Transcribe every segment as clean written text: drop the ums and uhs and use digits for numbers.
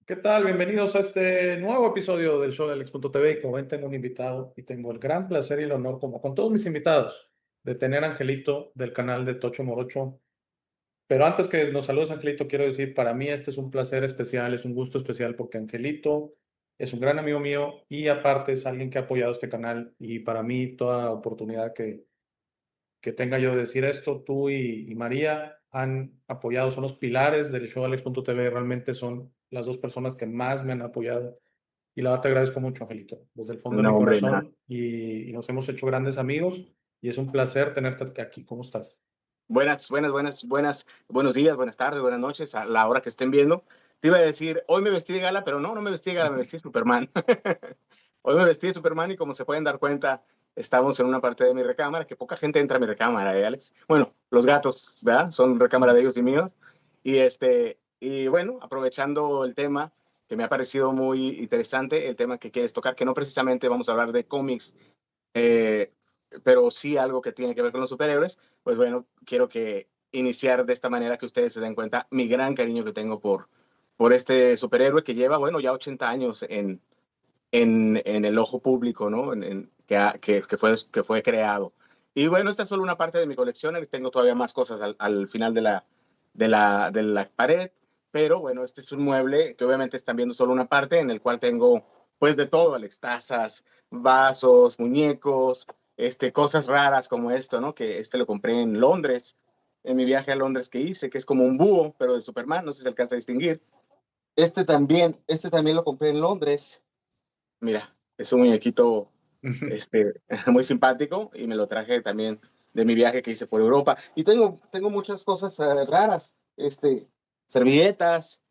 ¿Qué tal? Bienvenidos a este nuevo episodio del show de Alex.tv. Y como ven, tengo un invitado y tengo el gran placer y el honor, como con todos mis invitados, de tener a Angelito del canal de Tocho Morocho. Pero antes que nos saludes, Angelito, quiero decir, para mí este es un placer especial, es un gusto especial porque Angelito es un gran amigo mío y aparte es alguien que ha apoyado este canal y para mí toda oportunidad que tenga yo de decir esto, tú y María han apoyado, son los pilares del show de Alex.tv, realmente son las dos personas que más me han apoyado y la verdad te agradezco mucho, Angelito, desde el fondo de No, mi hombre, nada. corazón y nos hemos hecho grandes amigos y es un placer tenerte aquí. ¿Cómo estás? Buenos días, buenas tardes, buenas noches, a la hora que estén viendo. Te iba a decir, hoy me vestí de gala, pero no me vestí de gala, me vestí de Superman. Hoy me vestí de Superman y como se pueden dar cuenta, estamos en una parte de mi recámara, que poca gente entra a mi recámara, Alex? Bueno, los gatos, ¿verdad? Son recámara de ellos y míos. Y bueno, aprovechando el tema, que me ha parecido muy interesante, el tema que quieres tocar, que no precisamente vamos a hablar de cómics, eh, pero sí algo que tiene que ver con los superhéroes, pues bueno, quiero que iniciar de esta manera que ustedes se den cuenta mi gran cariño que tengo por este superhéroe que lleva, bueno, ya 80 años en el ojo público, ¿no? Que fue creado. Y bueno, esta es solo una parte de mi colección, tengo todavía más cosas al final de la pared, pero bueno, este es un mueble que obviamente están viendo solo una parte en el cual tengo pues de todo, Alex, tazas, vasos, muñecos, cosas raras como esto, ¿no? Que lo compré en Londres, en mi viaje a Londres que hice, que es como un búho, pero de Superman, no sé si se alcanza a distinguir. Este también lo compré en Londres. Mira, es un muñequito muy simpático y me lo traje también de mi viaje que hice por Europa. Y tengo muchas cosas raras, servilletas,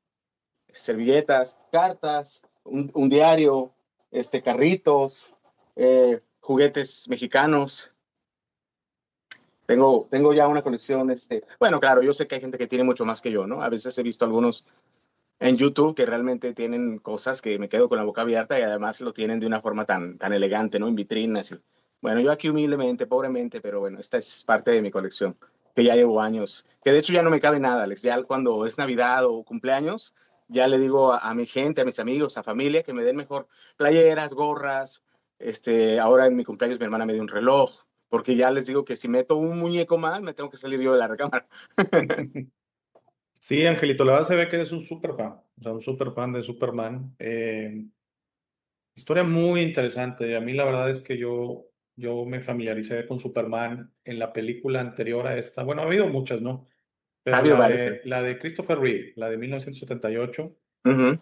cartas, un diario, carritos, juguetes mexicanos. Tengo ya una colección, bueno, claro, yo sé que hay gente que tiene mucho más que yo, ¿no? A veces he visto algunos en YouTube que realmente tienen cosas que me quedo con la boca abierta y además lo tienen de una forma tan elegante, ¿no? En vitrinas. Bueno, yo aquí humildemente, pobremente, pero bueno, esta es parte de mi colección, que ya llevo años, que de hecho ya no me cabe nada, Alex. Ya cuando es Navidad o cumpleaños, ya le digo a mi gente, a mis amigos, a familia, que me den mejor playeras, gorras. Ahora en mi cumpleaños mi hermana me dio un reloj, porque ya les digo que si meto un muñeco más, me tengo que salir yo de la recámara. Sí, Angelito, la verdad se ve que eres un súper fan, o sea, un súper fan de Superman. Historia muy interesante. A mí la verdad es que yo me familiaricé con Superman en la película anterior a esta. Bueno, ha habido muchas, ¿no? Ha Pero habido la varios. de, la de Christopher Reeve, la de 1978, Uh-huh.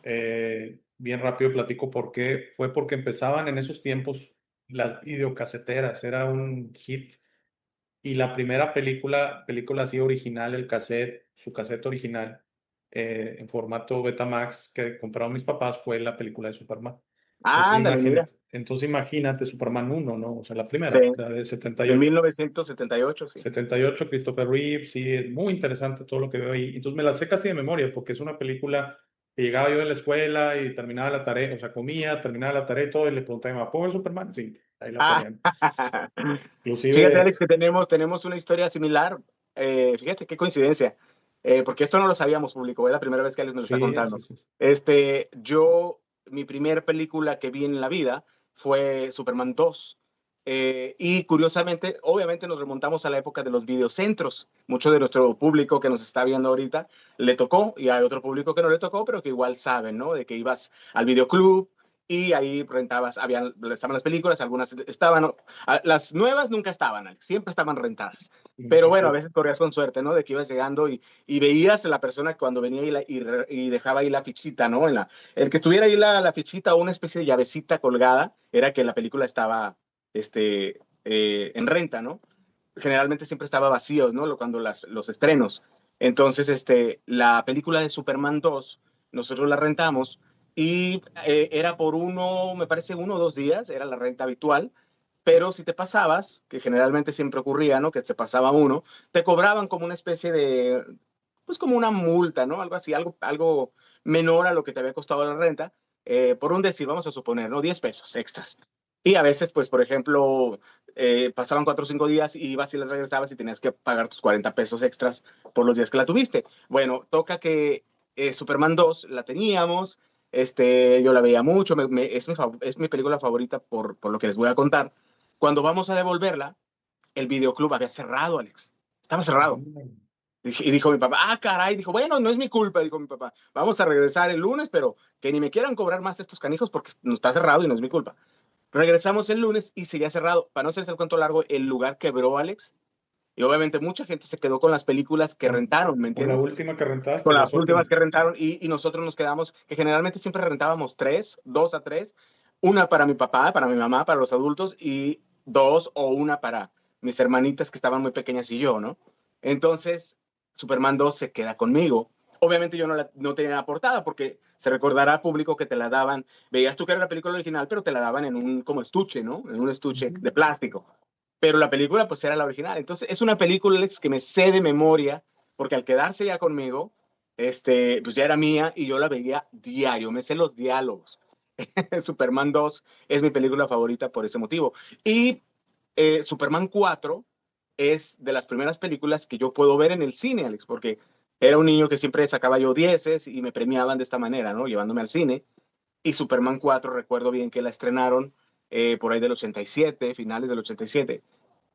bien rápido platico por qué. Fue porque empezaban en esos tiempos las videocaseteras, era un hit. Y la primera película así original, el cassette, su cassette original, en formato Betamax que compraron mis papás fue la película de Superman. Ándale, mira. Entonces imagínate Superman uno, ¿no? O sea, la Sí, primera, la de de 78. 1978, sí. 78, Christopher Reeve, sí, es muy interesante todo lo que veo ahí. Entonces me la sé casi de memoria porque es una película que llegaba yo de la escuela y terminaba la tarea, o sea, comía, terminaba la tarea y todo, y le preguntaba a mi mamá, ¿puedo ver Superman? Sí, ahí la Ah, ponían. fíjate, Alex, Inclusive, que tenemos una historia similar. Fíjate qué coincidencia, porque esto no lo sabíamos público, es la primera vez que Alex me lo está sí, sí, contando. sí. Mi primer película que vi en la vida fue Superman 2. Y curiosamente, obviamente nos remontamos a la época de los videocentros. Mucho de nuestro público que nos está viendo ahorita le tocó, y hay otro público que no le tocó, pero que igual saben, ¿no? De que ibas al videoclub y ahí rentabas, estaban las películas, algunas estaban, las nuevas nunca estaban, Alex, siempre estaban rentadas. Pero bueno, a Sí. veces corrías con suerte, ¿no? De que ibas llegando y veías a la persona cuando venía y dejaba ahí la fichita, ¿no? El que estuviera ahí la fichita o una especie de llavecita colgada era que la película estaba en renta, ¿no? Generalmente siempre estaba vacío, ¿no? Cuando los estrenos. Entonces, la película de Superman 2, nosotros la rentamos y era por me parece 1 o 2 días, era la renta habitual, pero si te pasabas, que generalmente siempre ocurría, ¿no? Que se pasaba uno, te cobraban como una especie de, pues como una multa, ¿no? Algo así, algo menor a lo que te había costado la renta, por un decir, vamos a suponer, ¿no? 10 pesos extras. Y a veces, pues, por ejemplo, pasaban 4 o 5 días y ibas y les regresabas y tenías que pagar tus 40 pesos extras por los días que la tuviste. Bueno, toca que Superman 2 la teníamos, Yo la veía mucho, es mi película favorita por lo que les voy a contar. Cuando vamos a devolverla, el videoclub había cerrado, Alex. Estaba cerrado. Mm. Y dijo mi papá, ah, caray, dijo, bueno, no es mi culpa, dijo mi papá, vamos a regresar el lunes, pero que ni me quieran cobrar más estos canijos porque no está cerrado y no es mi culpa. Regresamos el lunes y seguía cerrado. Para no hacerse el cuento largo, el lugar quebró, Alex, y obviamente mucha gente se quedó con las películas que Con, rentaron, ¿me con la entiendes? última que rentaste, Con las las últimas últimas. que rentaron y nosotros nos quedamos, que generalmente siempre rentábamos tres, dos a tres, una para mi papá, para mi mamá, para los adultos y dos o una para mis hermanitas que estaban muy pequeñas y yo, ¿no? Entonces, Superman 2 se queda conmigo. Obviamente yo no tenía la portada porque se recordará al público que te la daban, veías tú que era la película original, pero te la daban en un como estuche, ¿no? En un estuche Ujú. de plástico. Pero la película pues era la original. Entonces es una película, Alex, que me sé de memoria porque al quedarse ya conmigo, pues ya era mía y yo la veía diario, me sé los diálogos. Superman 2 es mi película favorita por ese motivo. Y Superman 4 es de las primeras películas que yo puedo ver en el cine, Alex, porque era un niño que siempre sacaba yo dieces y me premiaban de esta manera, ¿no? Llevándome al cine. Y Superman 4 recuerdo bien que la estrenaron por ahí del 87, finales del 87.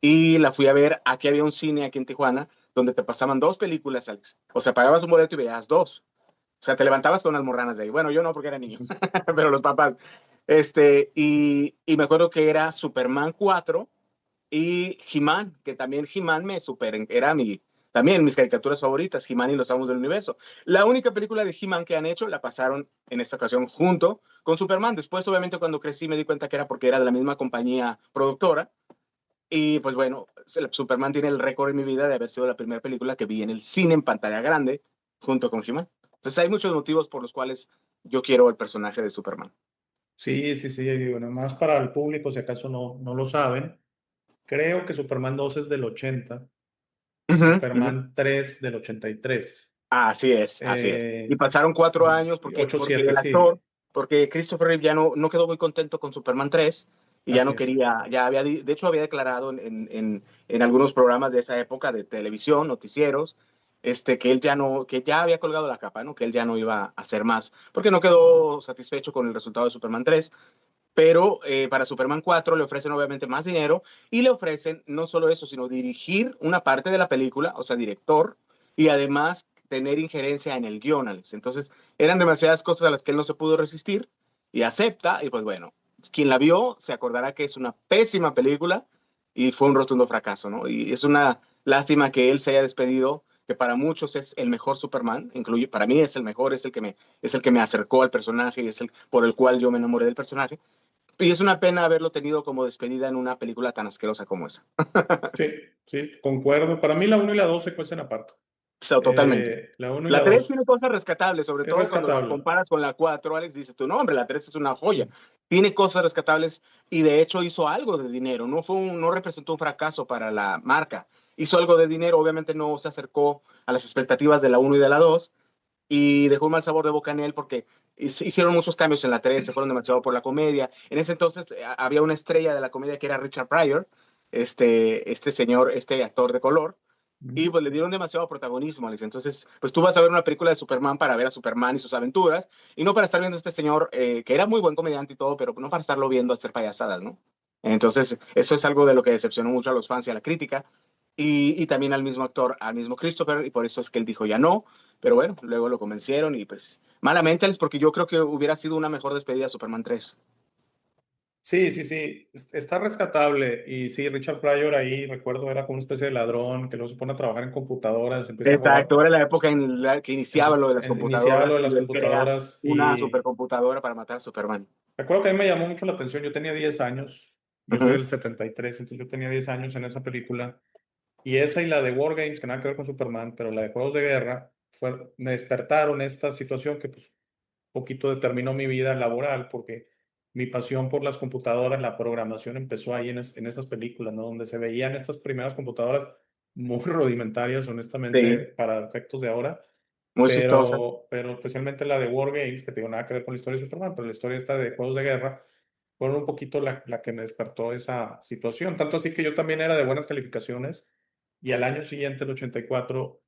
Y la fui a ver, aquí había un cine aquí en Tijuana, donde te pasaban dos películas, Alex. O sea, pagabas un boleto y veías dos. O sea, te levantabas con unas morranas de ahí. Bueno, yo no porque era niño, pero los papás. Y me acuerdo que era Superman 4 y He-Man, que también He-Man era también mis caricaturas favoritas, He-Man y los Amos del Universo. La única película de He-Man que han hecho la pasaron en esta ocasión junto con Superman. Después, obviamente, cuando crecí me di cuenta que era porque era de la misma compañía productora. Y pues bueno, Superman tiene el récord en mi vida de haber sido la primera película que vi en el cine en pantalla grande junto con He-Man. Entonces hay muchos motivos por los cuales yo quiero el personaje de Superman. Sí, sí, sí, digo, nada más para el público, si acaso no lo saben, creo que Superman 2 es del 80, Uh -huh, uh -huh. Superman 3 del 83. Así es, así es. Y Eh, pasaron 4 años porque 8-7, el sí, actor, porque Christopher Reeve ya no quedó muy contento con Superman 3 y ya así no es. quería, de hecho había declarado en algunos programas de esa época de televisión, noticieros, que él ya no, que ya había colgado la capa, ¿no? Que él ya no iba a hacer más, porque no quedó satisfecho con el resultado de Superman 3. Pero para Superman 4 le ofrecen obviamente más dinero y le ofrecen no solo eso, sino dirigir una parte de la película, o sea, director, y además tener injerencia en el guión, Alex. Entonces, eran demasiadas cosas a las que él no se pudo resistir y acepta, y pues bueno, quien la vio se acordará que es una pésima película y fue un rotundo fracaso, ¿no? Y es una lástima que él se haya despedido, que para muchos es el mejor Superman, incluye, para mí es el mejor, es el que me acercó al personaje y es el por el cual yo me enamoré del personaje. Y es una pena haberlo tenido como despedida en una película tan asquerosa como esa. Sí, sí, concuerdo. Para mí la uno y la 2 se cuecen aparte. O sea, totalmente. La uno y la La 3 2 tiene cosas rescatables, sobre es todo cuando la rescatable. comparas con la 4, Alex, dices tú, no, hombre, la 3 es una joya. Tiene cosas rescatables y de hecho hizo algo de dinero. No representó un fracaso para la marca. Hizo algo de dinero, obviamente no se acercó a las expectativas de la 1 y de la 2 y dejó un mal sabor de boca en él porque hicieron muchos cambios en la 3, se fueron demasiado por la comedia. En ese entonces había una estrella de la comedia que era Richard Pryor, señor, este actor de color, y pues le dieron demasiado protagonismo, Alex. Entonces, pues tú vas a ver una película de Superman para ver a Superman y sus aventuras, y no para estar viendo a este señor, que era muy buen comediante y todo, pero no para estarlo viendo hacer payasadas, ¿no? Entonces, eso es algo de lo que decepcionó mucho a los fans y a la crítica, y también al mismo actor, al mismo Christopher, y por eso es que él dijo ya no, pero bueno, luego lo convencieron y pues malamente, Alex, porque yo creo que hubiera sido una mejor despedida a Superman 3. Sí, sí, sí, está rescatable. Y sí, Richard Pryor ahí, recuerdo, era como una especie de ladrón que luego se pone a trabajar en computadoras, empieza a robar. Exacto, era la época en la que iniciaba lo de las Iniciaba computadoras lo de las y él crea computadoras una y supercomputadora para matar a Superman. recuerdo que a mí me llamó mucho la atención. Yo tenía 10 años, Uh yo soy -huh. del 73, entonces yo tenía 10 años en esa película. Y esa y la de War Games, que nada que ver con Superman, pero la de Juegos de Guerra, me despertaron esta situación que pues poquito determinó mi vida laboral, porque mi pasión por las computadoras, la programación empezó ahí en esas películas, ¿no? Donde se veían estas primeras computadoras muy rudimentarias, honestamente, Sí, para efectos de ahora, muy chistosa. pero especialmente la de War Games, que tengo nada que ver con la historia de Superman, pero la historia esta de Juegos de Guerra, fueron un poquito la que me despertó esa situación. Tanto así que yo también era de buenas calificaciones y al año siguiente, el 84,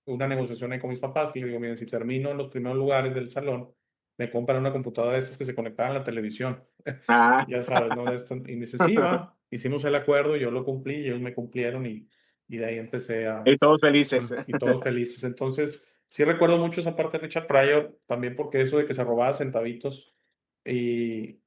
una negociación ahí con mis papás, que yo digo, miren, si termino en los primeros lugares del salón, me compran una computadora de estas que se conectaban a la televisión. Ah, Ya sabes, ¿no? Y me dice, sí, va, hicimos el acuerdo, yo lo cumplí, y ellos me cumplieron y de ahí empecé y todos felices. y todos felices. Entonces, sí recuerdo mucho esa parte de Richard Pryor, también porque eso de que se robaba centavitos y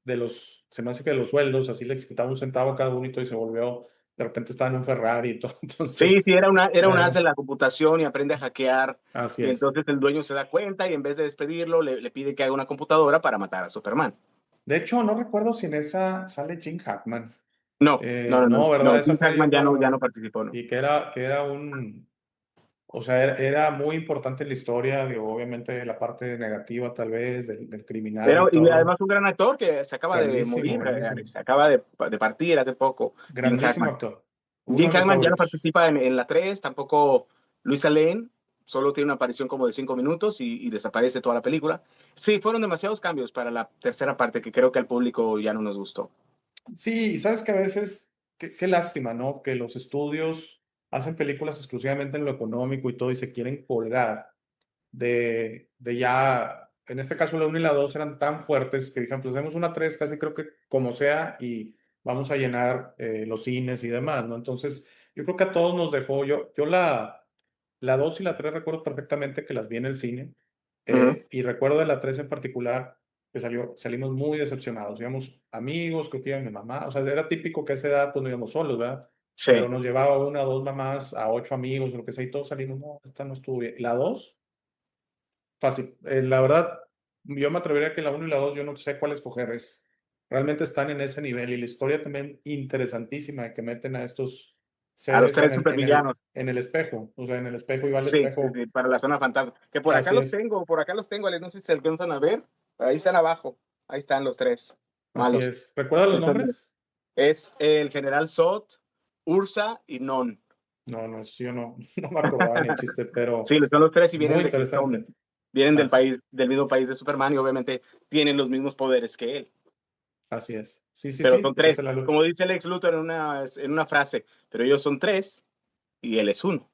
se me hace que de los sueldos, así les quitaba un centavo a cada uno y se volvió, de repente estaba en un Ferrari y todo. Sí, Entonces, sí, era un as eh, de la computación y aprende a hackear. así Y es. entonces el dueño se da cuenta y en vez de despedirlo, le pide que haga una computadora para matar a Superman. De hecho, no recuerdo si en esa sale Jim Hackman. No, no, no, no, No, ¿verdad? no. Esa Jim fue Hackman yo ya no creo, participó, ¿no? y que era o sea, era muy importante en la historia, digo, obviamente la parte negativa tal vez del criminal y Y todo. además un gran actor que se acaba de Grandísimo, morir, grandísimo, Alex, se acaba de partir hace poco, Jim grandísimo Hackman. actor. Uno Jim de mis Hackman ya no favoritos. participa en la 3, tampoco Luisa Lane, solo tiene una aparición como de 5 minutos y desaparece toda la película. Sí, fueron demasiados cambios para la tercera parte que creo que al público ya no nos gustó. Sí, y sabes que a veces, qué lástima, ¿no? Que los estudios hacen películas exclusivamente en lo económico y todo y se quieren colgar de ya, en este caso la 1 y la 2 eran tan fuertes que dijeron, pues hacemos una 3 casi creo que como sea y vamos a llenar los cines y demás, ¿no? Entonces, yo creo que a todos nos dejó, yo la 2 y la 3 recuerdo perfectamente que las vi en el cine Ujú. y recuerdo de la 3 en particular que salimos muy decepcionados, íbamos amigos, creo que iba mi mamá, o sea, era típico que a esa edad pues no íbamos solos, ¿verdad? Pero Sí, nos llevaba una o dos mamás a 8 amigos, lo que sea, y todos salimos, no, esta no estuvo bien. La 2 fácil. La verdad, yo me atrevería que la 1 y la 2 yo no sé cuál escoger. Realmente están en ese nivel y la historia también interesantísima de que meten a estos a los seres tres supervillanos. en el espejo. O sea, en el espejo y va al Sí, sí, espejo. sí, para la zona fantasma. Que Así es, por acá los tengo, Alex, no sé si se alcanzan a ver. Ahí están abajo, ahí están los tres así malos. es. ¿Recuerda los Entonces, nombres? es el general Zod, Ursa y Non. No, no, eso sí yo no, no me acordaba ni el chiste, Sí, pero son los tres y vienen muy de Krypton. interesante. Vienen del Así, país, del mismo país de Superman y obviamente tienen los mismos poderes que él. así es. Sí, sí, Pero sí, son pues esa tres. es la lucha. Como dice Lex Luthor en una frase, pero ellos son tres y él es uno.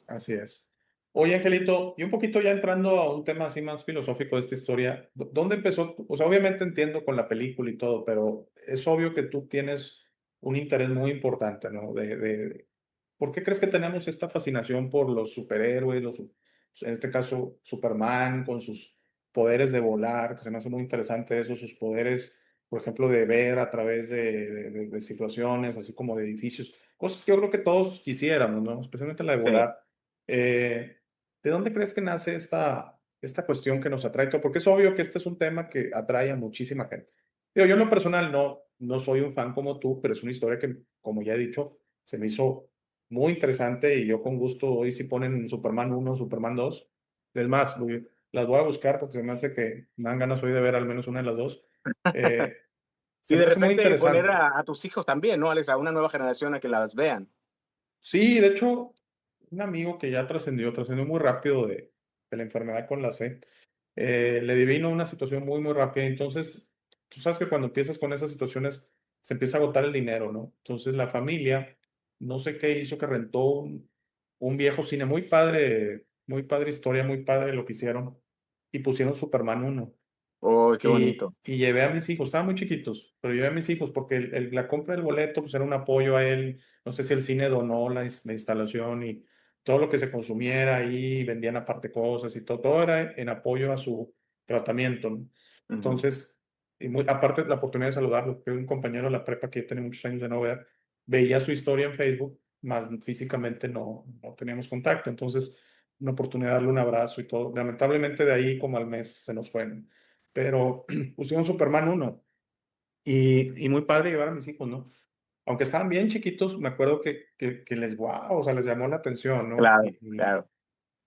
Así es. Oye, Angelito, y un poquito ya entrando a un tema así más filosófico de esta historia, ¿dónde empezó? O sea, obviamente entiendo con la película y todo, pero es obvio que tú tienes un interés muy importante, ¿no? ¿Por qué crees que tenemos esta fascinación por los superhéroes, en este caso Superman, con sus poderes de volar, que se me hace muy interesante eso, sus poderes, por ejemplo, de ver a través de situaciones, así como de edificios, cosas que yo creo que todos quisiéramos, ¿no? Especialmente la de Sí. volar. Eh, ¿De dónde crees que nace esta cuestión que nos atrae todo? Porque es obvio que este es un tema que atrae a muchísima gente. Digo, yo en lo personal no soy un fan como tú, pero es una historia que, como ya he dicho, se me hizo muy interesante y yo con gusto hoy si ponen Superman 1, Superman 2, es más, las voy a buscar porque se me hace que me dan ganas hoy de ver al menos una de las dos. Eh, Y Se de me hace muy repente poner interesante. a tus hijos también, ¿no, Alex? A una nueva generación a que las vean. Sí, de hecho, un amigo que ya trascendió muy rápido de la enfermedad con la C, le divino una situación muy, muy rápida. Entonces, tú sabes que cuando empiezas con esas situaciones, se empieza a agotar el dinero, ¿no? Entonces, la familia, no sé qué hizo, que rentó un viejo cine muy padre historia, muy padre lo que hicieron, y pusieron Superman 1. ¡Oh, qué bonito! Y llevé a mis hijos, estaban muy chiquitos, pero llevé a mis hijos porque la compra del boleto pues era un apoyo a él. No sé si el cine donó la instalación y todo lo que se consumiera ahí, vendían aparte cosas y todo era en apoyo a su tratamiento, ¿no? Ujú, Entonces, aparte la oportunidad de saludarlo, que un compañero de la prepa que yo tenía muchos años de no ver, veía su historia en Facebook, más físicamente no teníamos contacto. Entonces, una oportunidad de darle un abrazo y todo. Lamentablemente de ahí como al mes se nos fue, ¿no? Pero pusieron Superman 1 y muy padre llevar a mis hijos, ¿no? Aunque estaban bien chiquitos, me acuerdo que les, wow, o sea, les llamó la atención, ¿no? claro, claro.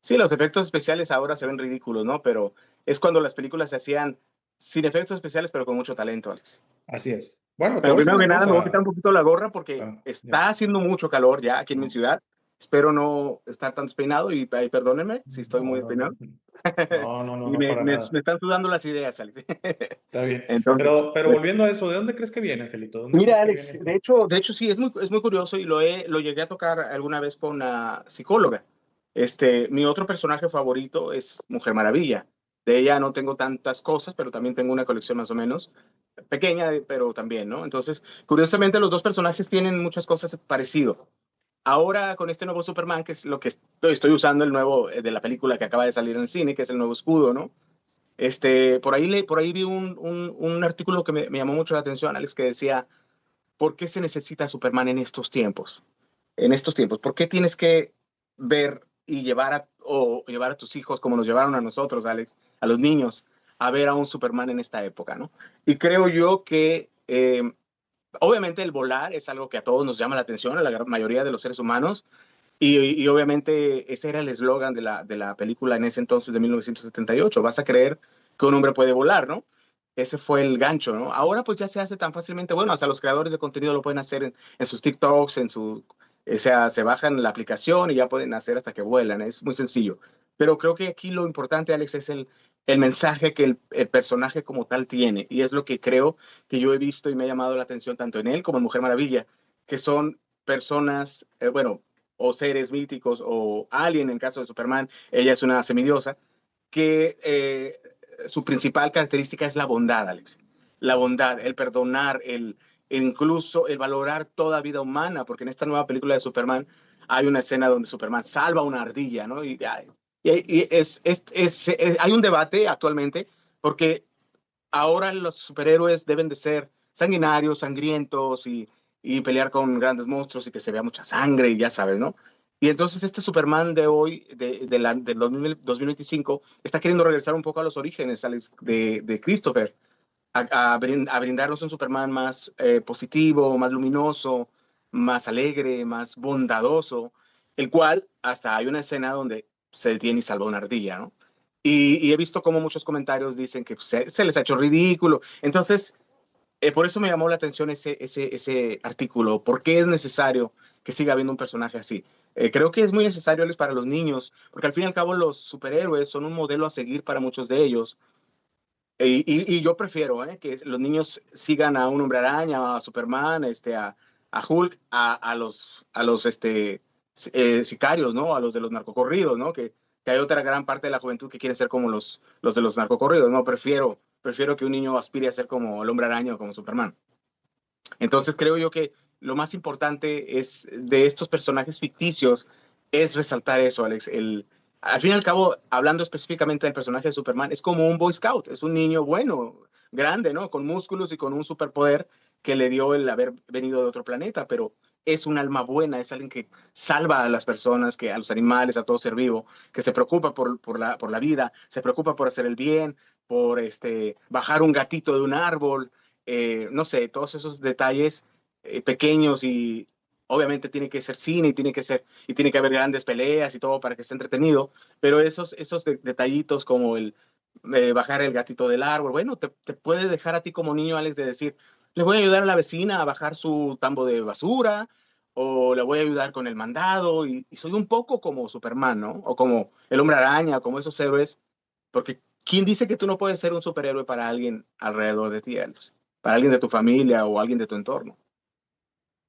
Sí, los efectos especiales ahora se ven ridículos, ¿no? Pero es cuando las películas se hacían sin efectos especiales, pero con mucho talento, Alex. Así es. Bueno, te Bueno, voy a decir primero una que nada me voy a quitar un cosa. poquito la gorra porque Ya, está haciendo mucho calor ya aquí en mi no, ciudad. Espero no estar tan despeinado y ahí perdónenme si estoy no, muy no, no, despeinado. no, Y no, para me nada. están sudando las ideas, Alex. Está bien. Entonces, Pero pues, volviendo a eso, ¿de dónde crees que viene, Angelito? ¿De dónde crees mira, que viene Alex, esto? de hecho sí, es muy curioso y lo llegué a tocar alguna vez con una psicóloga. Mi otro personaje favorito es Mujer Maravilla. De ella no tengo tantas cosas, pero también tengo una colección más o menos pequeña, pero también, ¿no? Entonces, curiosamente, los dos personajes tienen muchas cosas parecido. Ahora, con este nuevo Superman, que es lo que estoy usando, el nuevo de la película que acaba de salir en el cine, que es el nuevo escudo, ¿no? Por ahí vi un artículo que me llamó mucho la atención, Alex, que decía, ¿por qué se necesita Superman en estos tiempos? En estos tiempos, ¿por qué tienes que ver y llevar a tus hijos como nos llevaron a nosotros, Alex, a los niños, a ver a un Superman en esta época, ¿no? Y creo yo que obviamente el volar es algo que a todos nos llama la atención, a la gran mayoría de los seres humanos, y obviamente ese era el eslogan de la película en ese entonces de 1978, vas a creer que un hombre puede volar, ¿no? Ese fue el gancho, ¿no? Ahora pues ya se hace tan fácilmente, bueno, hasta los creadores de contenido lo pueden hacer en sus TikToks, o sea, se bajan la aplicación y ya pueden hacer hasta que vuelan, es muy sencillo. Pero creo que aquí lo importante, Alex, es el mensaje que el personaje como tal tiene, y es lo que creo que yo he visto y me ha llamado la atención tanto en él como en Mujer Maravilla, que son personas, bueno, o seres míticos o alien en caso de Superman, ella es una semidiosa, que su principal característica es la bondad, Alex. La bondad, el perdonar, incluso el valorar toda vida humana, porque en esta nueva película de Superman hay una escena donde Superman salva una ardilla, ¿no? Hay un debate actualmente porque ahora los superhéroes deben de ser sanguinarios, sangrientos y pelear con grandes monstruos y que se vea mucha sangre y ya sabes, ¿no? Y entonces este Superman de hoy, del 2025, está queriendo regresar un poco a los orígenes de Christopher, a brindarnos un Superman más positivo, más luminoso, más alegre, más bondadoso, el cual hasta hay una escena donde se detiene y salva una ardilla, ¿no? Y he visto como muchos comentarios dicen que se les ha hecho ridículo. Entonces, por eso me llamó la atención ese artículo. ¿Por qué es necesario que siga habiendo un personaje así? Creo que es muy necesario para los niños, porque al fin y al cabo los superhéroes son un modelo a seguir para muchos de ellos. Y yo prefiero que los niños sigan a un Hombre Araña, a Superman, a Hulk, a los sicarios, ¿no? A los de los narcocorridos, ¿no? Que hay otra gran parte de la juventud que quiere ser como los de los narcocorridos, ¿no? Prefiero que un niño aspire a ser como el Hombre Araña o como Superman. Entonces creo yo que lo más importante es de estos personajes ficticios es resaltar eso, Alex. Al fin y al cabo, hablando específicamente del personaje de Superman, es como un Boy Scout, es un niño bueno, grande, ¿no? Con músculos y con un superpoder que le dio el haber venido de otro planeta, pero es un alma buena, es alguien que salva a las personas, a los animales, a todo ser vivo, que se preocupa por la vida, se preocupa por hacer el bien, por bajar un gatito de un árbol, no sé, todos esos detalles pequeños y obviamente tiene que ser cine y tiene que haber grandes peleas y todo para que esté entretenido, pero esos detallitos como el bajar el gatito del árbol, bueno, te puede dejar a ti como niño, Alex, de decir, le voy a ayudar a la vecina a bajar su tambo de basura o le voy a ayudar con el mandado y soy un poco como Superman, ¿no? O como el Hombre Araña, como esos héroes, porque ¿quién dice que tú no puedes ser un superhéroe para alguien alrededor de ti, Alex? Para alguien de tu familia o alguien de tu entorno.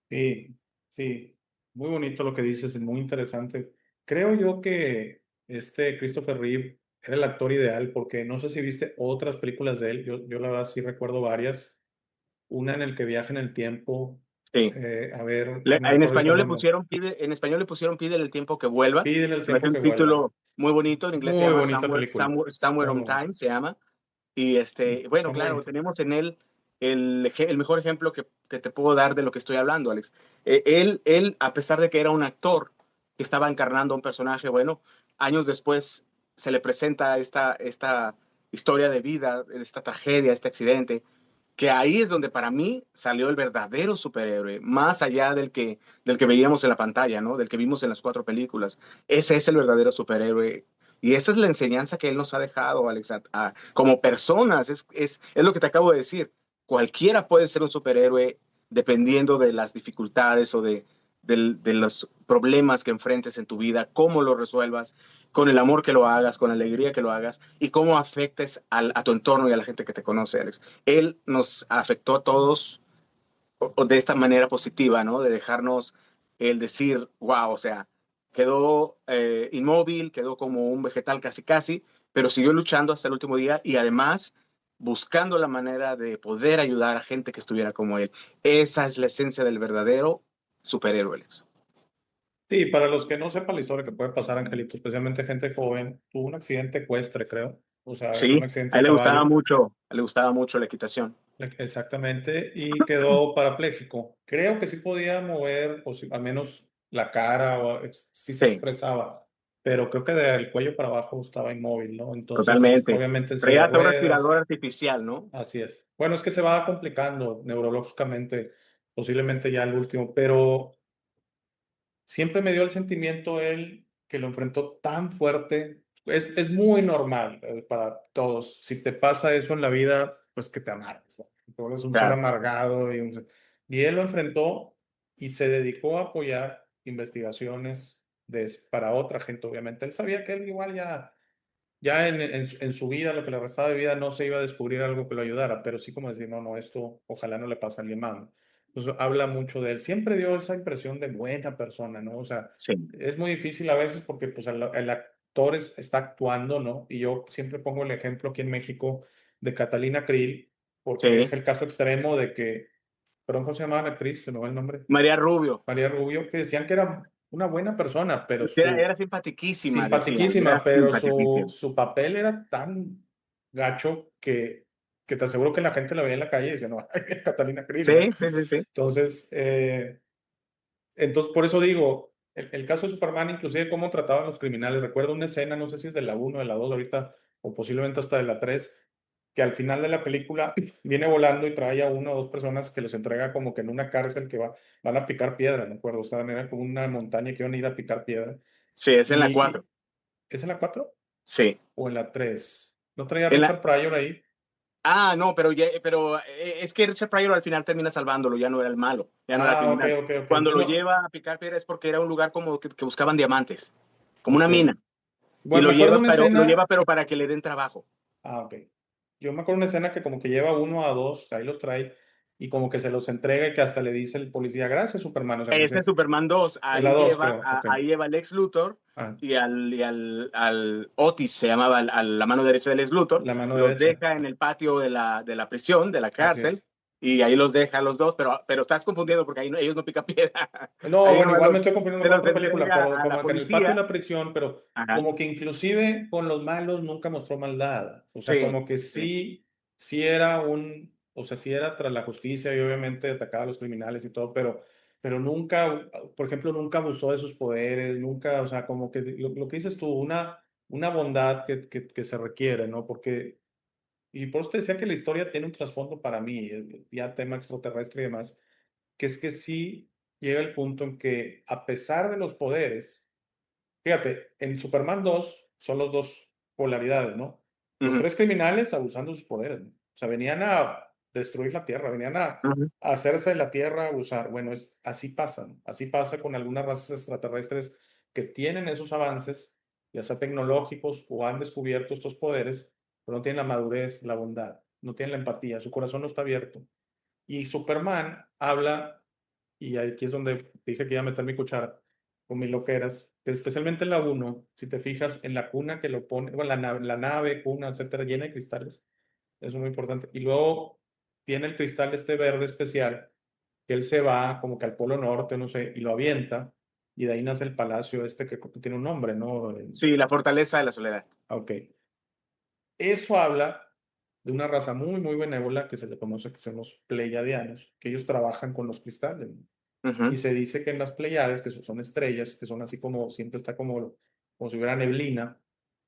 Sí, sí, muy bonito lo que dices, es muy interesante. Creo yo que este Christopher Reeve era el actor ideal porque no sé si viste otras películas de él, yo la verdad sí recuerdo varias, una en el que viaja en el tiempo, Sí. a ver, no me En acuerdo ahorita español el le nombre, pusieron pídele el tiempo que vuelva. Pídele el Se me hace tiempo un que vuelva. título muy bonito. En inglés se Muy llama bonita película, Somewhere muy, on muy, Time, se llama. Y bueno, son muy, claro, tenemos en él el mejor ejemplo que te puedo dar de lo que estoy hablando, Alex. A pesar de que era un actor que estaba encarnando a un personaje, bueno, años después se le presenta esta historia de vida, esta tragedia, este accidente, que ahí es donde para mí salió el verdadero superhéroe, más allá del que veíamos en la pantalla, ¿no? Del que vimos en las cuatro películas. Ese es el verdadero superhéroe. Y esa es la enseñanza que él nos ha dejado, Alex, como personas. Es lo que te acabo de decir. Cualquiera puede ser un superhéroe dependiendo de las dificultades o de los problemas que enfrentes en tu vida, cómo lo resuelvas, con el amor que lo hagas, con la alegría que lo hagas y cómo afectes a tu entorno y a la gente que te conoce, Alex. Él nos afectó a todos de esta manera positiva, ¿no? De dejarnos el decir, wow, o sea, quedó inmóvil, quedó como un vegetal casi casi, pero siguió luchando hasta el último día y además buscando la manera de poder ayudar a gente que estuviera como él. Esa es la esencia del verdadero superhéroe, Alex. Sí, para los que no sepan la historia que puede pasar, Angelito, especialmente gente joven, tuvo un accidente ecuestre, creo. O sea, un Sí, accidente a él a le gustaba caballo. mucho, a él le gustaba mucho la equitación. Exactamente, y quedó parapléjico. Creo que sí podía mover, o al menos la cara, o sí se Sí, expresaba, pero creo que del cuello para abajo estaba inmóvil, ¿no? Entonces, totalmente. obviamente en silla Traía de hasta un ruedas, respirador artificial, ¿no? así es. Bueno, es que se va complicando neurológicamente, posiblemente ya el último, pero siempre me dio el sentimiento él que lo enfrentó tan fuerte. Es muy normal para todos. Si te pasa eso en la vida, pues que te amargues, ¿no? Tú eres un ser Claro. amargado y él lo enfrentó y se dedicó a apoyar investigaciones para otra gente, obviamente. Él sabía que él igual ya en su vida, lo que le restaba de vida, no se iba a descubrir algo que lo ayudara, pero sí como decir, no, no, esto ojalá no le pase a alguien más, ¿no? Entonces habla mucho de él. Siempre dio esa impresión de buena persona, ¿no? O sea, Sí, es muy difícil a veces porque pues el actor está actuando, ¿no? Y yo siempre pongo el ejemplo aquí en México de Catalina Krill, porque es sí. el caso extremo de que, perdón, ¿cómo se llamaba la actriz? Se me va el nombre. María Rubio. María Rubio, que decían que era una buena persona, pero Era simpatiquísima, decían, simpatiquísima, era pero simpatiquísima. su papel era tan gacho que te aseguro que la gente la veía en la calle y decía, no, Catalina Krill, Sí, ¿no? sí, sí, sí. Entonces, por eso digo, el caso de Superman, inclusive cómo trataban los criminales. Recuerdo una escena, no sé si es de la uno de la 2 ahorita, o posiblemente hasta de la 3 que al final de la película viene volando y trae a una o dos personas que los entrega como que en una cárcel que van a picar piedra, ¿me acuerdo? Estaban era como una montaña que iban a ir a picar piedra. Sí, es en la Y, 4. ¿es en la 4 Sí. o en la 3? ¿No traía En la... Richard Pryor ahí? No, pero es que Richard Pryor al final termina salvándolo, ya no era el malo, ya no era Ok, criminal. ok, ok. Cuando Entonces, lo no. lleva a picar piedra es porque era un lugar como que buscaban diamantes, como una Ok. mina, y Bueno, me acuerdo una lo escena. lleva pero para que le den trabajo. Ok. Yo me acuerdo una escena que como que lleva uno a dos, ahí los trae, y como que se los entrega y que hasta le dice el policía, gracias, Superman. O sea, como Ese es dice, Superman 2, es la 2 creo. Ok. ahí lleva al Lex Luthor Ah, al Otis, se llamaba la mano derecha del Lex Luthor, la mano los derecha. deja en el patio de la prisión, de la Así cárcel, es. y ahí los deja a los dos, pero estás confundiendo porque ahí ellos no pican piedra, No, ahí bueno, nomás igual me estoy confundiendo se con los otra película, entrega pero a la como que en el patio de policía. la prisión, pero Ajá. como que inclusive con los malos nunca mostró maldad. O sea, Sí, como que sí. sí era o sea, sí era tras la justicia y obviamente atacaba a los criminales y todo, pero nunca, por ejemplo, nunca abusó de sus poderes, nunca, o sea, como que lo que dices tú, una bondad que se requiere, ¿no? Porque, y por eso te decía que la historia tiene un trasfondo para mí, ya tema extraterrestre y demás, que es que sí llega el punto en que a pesar de los poderes, fíjate, en Superman 2 son los dos polaridades, ¿no? Los Ujú, tres criminales abusando de sus poderes, ¿no? O sea, venían a destruir la Tierra, venían ujú. a hacerse de la Tierra, a abusar. Bueno, así pasa, ¿no? Así pasa con algunas razas extraterrestres que tienen esos avances, ya sea tecnológicos o han descubierto estos poderes, pero no tienen la madurez, la bondad, no tienen la empatía, su corazón no está abierto. Y Superman habla, y aquí es donde dije que iba a meter mi cuchara con mis loqueras, que especialmente en la uno si te fijas en la cuna que lo pone, bueno, la nave, cuna, etcétera, llena de cristales. Eso es muy importante. Y luego tiene el cristal este verde especial, que él se va como que al polo norte, no sé, y lo avienta, y de ahí nace el palacio este que tiene un nombre, ¿no? Sí, la fortaleza de la soledad. Ok. Eso habla de una raza muy, muy benévola que se le conoce que son los pleiadianos, que ellos trabajan con los cristales, ¿no? Y Ujú. se dice que en las Pleiades, que son estrellas, que son así como, siempre está como si hubiera neblina,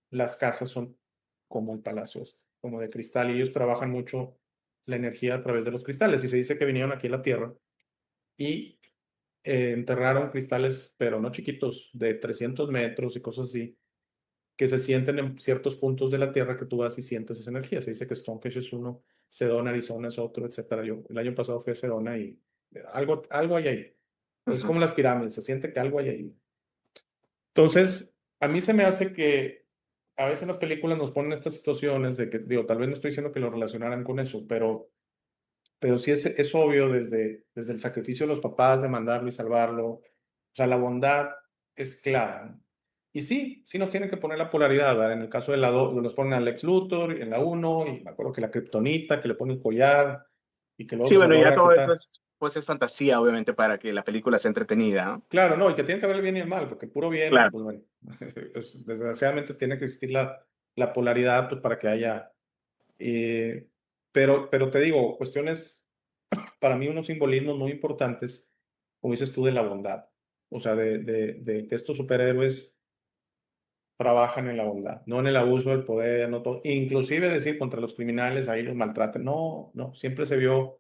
las casas son como el palacio este, como de cristal, y ellos trabajan mucho la energía a través de los cristales. Y se dice que vinieron aquí a la Tierra y enterraron cristales, pero no chiquitos, de 300 metros y cosas así, que se sienten en ciertos puntos de la Tierra que tú vas y sientes esa energía. Se dice que Stonehenge es uno, Sedona, Arizona es otro, etcétera. Yo el año pasado fui a Sedona y algo hay ahí. Es Ujú. como las pirámides, se siente que algo hay ahí. Entonces, a mí se me hace que a veces las películas nos ponen estas situaciones de que, digo, tal vez no estoy diciendo que lo relacionaran con eso, pero sí es obvio desde el sacrificio de los papás de mandarlo y salvarlo. O sea, la bondad es clara, ¿no? Y sí, sí nos tienen que poner la polaridad, ¿verdad? En el caso de la 2, nos ponen al Lex Luthor en la uno, y me acuerdo que la Kryptonita, que le pone el collar, y que luego Sí, se nos bueno, lo ya vuelve a todo eso quitar. es, pues es fantasía, obviamente, para que la película sea entretenida, ¿no? Claro, no, y que tiene que haber el bien y el mal, porque el puro bien, Claro. pues bueno, pues, desgraciadamente tiene que existir la polaridad, pues para que haya. eh, pero te digo, cuestiones, para mí unos simbolismos muy importantes, como dices tú, de la bondad. O sea, de que estos superhéroes trabajan en la bondad, no en el abuso del poder, no todo, inclusive decir contra los criminales, ahí los maltraten. No, no, siempre se vio,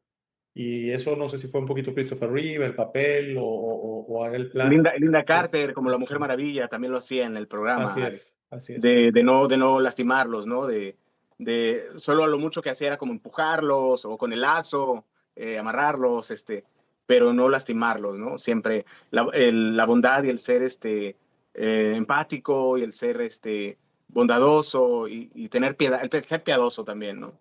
y eso no sé si fue un poquito Christopher Reeve, el papel o el plan. Linda Sí, Carter, como la Mujer Maravilla, también lo hacía en el programa, así Alex, es, así es. de no lastimarlos, ¿no? De solo a lo mucho que hacía era como empujarlos o con el lazo, amarrarlos, pero no lastimarlos, ¿no? Siempre la bondad y el ser empático y el ser bondadoso y tener piedad, el ser piadoso también, ¿no?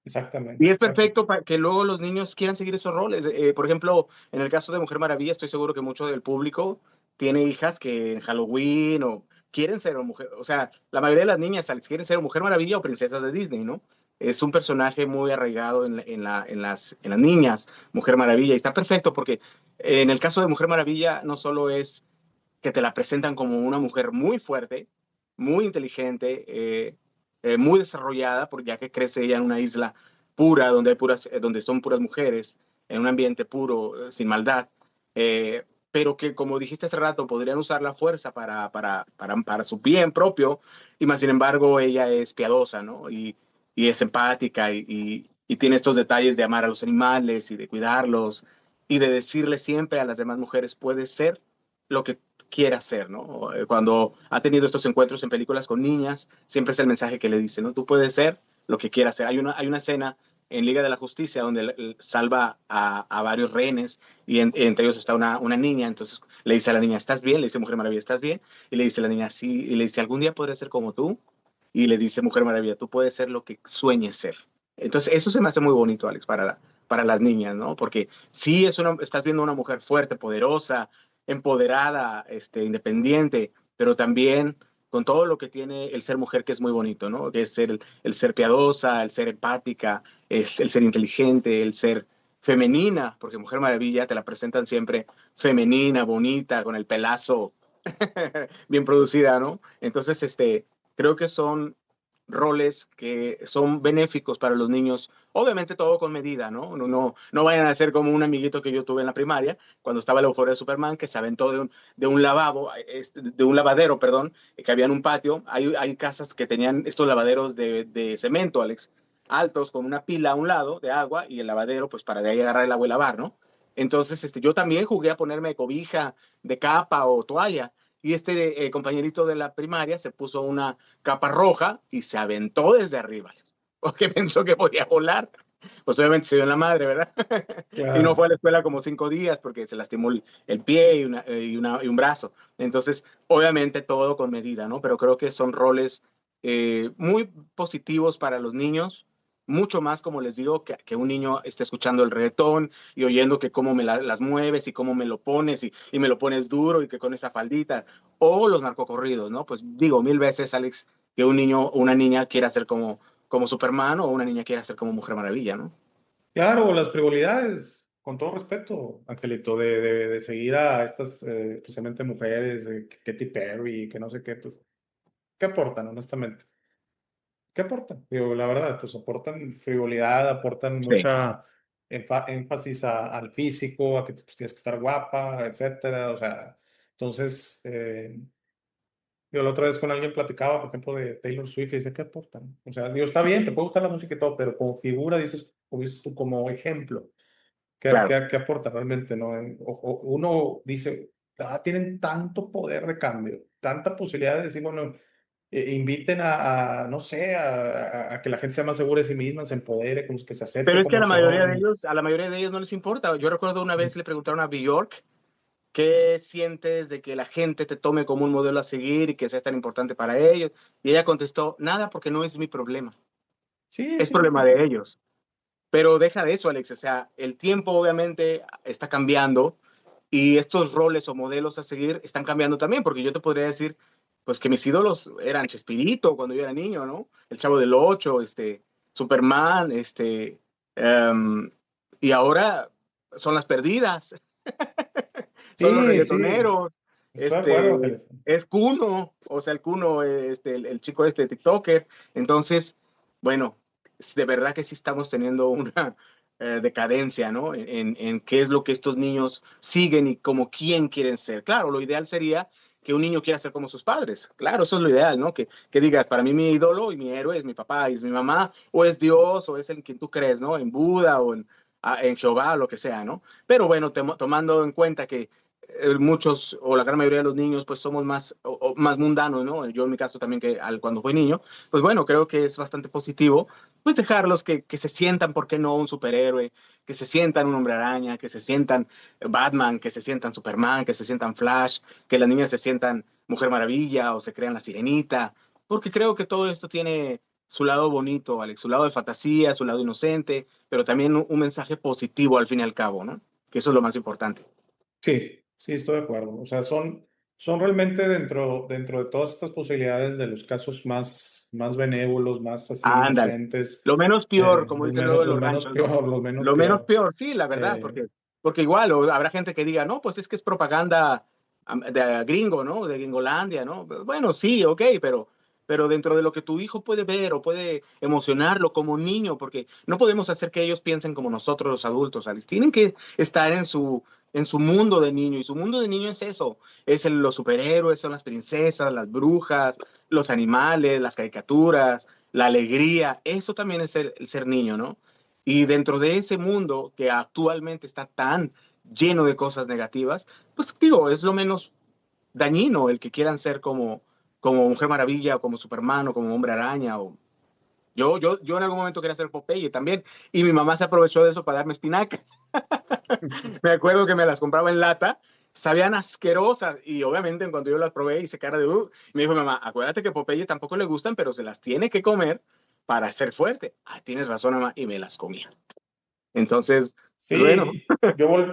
Exactamente, Y es exactamente. perfecto para que luego los niños quieran seguir esos roles. Por ejemplo, en el caso de Mujer Maravilla, estoy seguro que mucho del público tiene hijas que en Halloween o quieren ser mujer, o sea, la mayoría de las niñas Alex, quieren ser Mujer Maravilla o princesas de Disney, ¿no? Es un personaje muy arraigado en las niñas, Mujer Maravilla, y está perfecto porque en el caso de Mujer Maravilla no solo es que te la presentan como una mujer muy fuerte, muy inteligente, muy desarrollada, porque ya que crece ella en una isla pura, donde, donde son puras mujeres, en un ambiente puro, sin maldad, pero que, como dijiste hace rato, podrían usar la fuerza para su bien propio, y más sin embargo ella es piadosa, ¿no? Y es empática y tiene estos detalles de amar a los animales y de cuidarlos y de decirle siempre a las demás mujeres, puedes ser lo que quiera hacer, ¿no? Cuando ha tenido estos encuentros en películas con niñas, siempre es el mensaje que le dice, ¿no? Tú puedes ser lo que quieras ser. Hay una escena en Liga de la Justicia donde salva a varios rehenes y entre ellos está una niña, entonces le dice a la niña, ¿estás bien? Le dice Mujer Maravilla, ¿estás bien? Y le dice a la niña, sí, y le dice, ¿algún día podré ser como tú? Y le dice Mujer Maravilla, tú puedes ser lo que sueñes ser. Entonces, eso se me hace muy bonito, Alex, para las niñas, ¿no? Porque sí, estás viendo una mujer fuerte, poderosa, empoderada, independiente, pero también con todo lo que tiene el ser mujer, que es muy bonito, ¿no? Que es el ser piadosa, el ser empática, es el ser inteligente, el ser femenina, porque Mujer Maravilla te la presentan siempre femenina, bonita, con el pelazo bien producida, ¿no? Entonces, creo que son roles que son benéficos para los niños, obviamente todo con medida, ¿no? No vayan a ser como un amiguito que yo tuve en la primaria, cuando estaba la euforia de Superman, que se aventó de un lavabo, de un lavadero, perdón, que había en un patio. Hay casas que tenían estos lavaderos de cemento, Alex, altos, con una pila a un lado de agua y el lavadero, pues para de ahí agarrar el agua y lavar, ¿no? Entonces, yo también jugué a ponerme de cobija, de capa o toalla, y compañerito de la primaria se puso una capa roja y se aventó desde arriba, porque pensó que podía volar. Pues obviamente se dio en la madre, ¿verdad? Y no Claro. fue a la escuela como 5 días porque se lastimó el pie y un brazo. Entonces, obviamente todo con medida, ¿no? Pero creo que son roles muy positivos para los niños, mucho más, como les digo, que un niño esté escuchando el reggaetón y oyendo que cómo las mueves y cómo me lo pones y me lo pones duro y que con esa faldita, o los narcocorridos, ¿no? Pues digo 1000 veces, Alex, que un niño o una niña quiera ser como Superman o una niña quiera ser como Mujer Maravilla, ¿no? Claro, las frivolidades, con todo respeto, Angelito, de seguir a estas, especialmente mujeres, Katy Perry, que no sé qué, pues, ¿qué aportan, honestamente? ¿Qué aportan? Digo, la verdad, pues aportan frivolidad, aportan Sí. mucha énfasis al físico, a que pues, tienes que estar guapa, etcétera. O sea, entonces, yo la otra vez con alguien platicaba, por ejemplo, de Taylor Swift y dice, ¿qué aportan? O sea, digo, está bien, te puede gustar la música y todo, pero como figura, dices, como dices tú, como ejemplo. Claro. Qué aporta realmente, ¿no? Uno dice, tienen tanto poder de cambio, tanta posibilidad de decir, bueno, inviten no sé, a que la gente sea más segura de sí misma, se empodere, como que se Pero acepte es que como son. a la mayoría de ellos no les importa. Yo recuerdo una vez le preguntaron a Bjork, ¿qué sientes de que la gente te tome como un modelo a seguir y que seas tan importante para ellos? Y ella contestó, nada, porque no es mi problema. Sí, Es sí, problema de ellos. Pero deja de eso, Alex. O sea, el tiempo obviamente está cambiando y estos roles o modelos a seguir están cambiando también, porque yo te podría decir pues que mis ídolos eran Chespirito cuando yo era niño, ¿no? El Chavo del Ocho, Superman, em, y ahora son las perdidas, son los Sí, sí, reggaetoneros, estoy de acuerdo, este, Ángeles. es Kuno, o sea, el Kuno, el chico TikToker. Entonces, bueno, de verdad que sí estamos teniendo una decadencia, ¿no? En qué es lo que estos niños siguen y como quién quieren ser. Claro, lo ideal sería que un niño quiera ser como sus padres. Claro, eso es lo ideal, ¿no? Que digas, para mí mi ídolo y mi héroe es mi papá y es mi mamá, o es Dios, o es en quien tú crees, ¿no? En Buda o en Jehová, lo que sea, ¿no? Pero bueno, tomando en cuenta que muchos o la gran mayoría de los niños pues somos más mundanos, ¿no? Yo en mi caso también cuando fui niño, pues bueno, creo que es bastante positivo pues dejarlos que se sientan, ¿por qué no? Un superhéroe, que se sientan un hombre araña, que se sientan Batman, que se sientan Superman, que se sientan Flash, que las niñas se sientan Mujer Maravilla o se crean la Sirenita, porque creo que todo esto tiene su lado bonito, Alex, su lado de fantasía, su lado inocente, pero también un mensaje positivo al fin y al cabo, ¿no? Que eso es lo más importante. Sí, sí, estoy de acuerdo. O sea, son realmente dentro de todas estas posibilidades de los casos más benévolos, más así Ándale. inocentes, Lo menos peor, como dicen luego en los los menos ranchos, ¿no? peor, los menos Lo menos peor. peor, sí, la verdad, Eh, porque igual habrá gente que diga, no, pues es que es propaganda de gringo, ¿no? De Gringolandia, ¿no? Bueno, sí, ok, pero dentro de lo que tu hijo puede ver o puede emocionarlo como niño, porque no podemos hacer que ellos piensen como nosotros los adultos, Alice. Tienen que estar en su mundo de niño, y su mundo de niño es eso, los superhéroes, son las princesas, las brujas, los animales, las caricaturas, la alegría, eso también es el ser niño, ¿no? Y dentro de ese mundo que actualmente está tan lleno de cosas negativas, pues digo, es lo menos dañino el que quieran ser como Mujer Maravilla o como Superman o como Hombre Araña. Yo en algún momento quería ser Popeye también y mi mamá se aprovechó de eso para darme espinacas. Me acuerdo que me las compraba en lata, sabían asquerosas y obviamente en cuanto yo las probé hice cara de me dijo mi mamá, acuérdate que Popeye tampoco le gustan, pero se las tiene que comer para ser fuerte. Ah, tienes razón, mamá, y me las comía. Entonces, pues bueno, sí,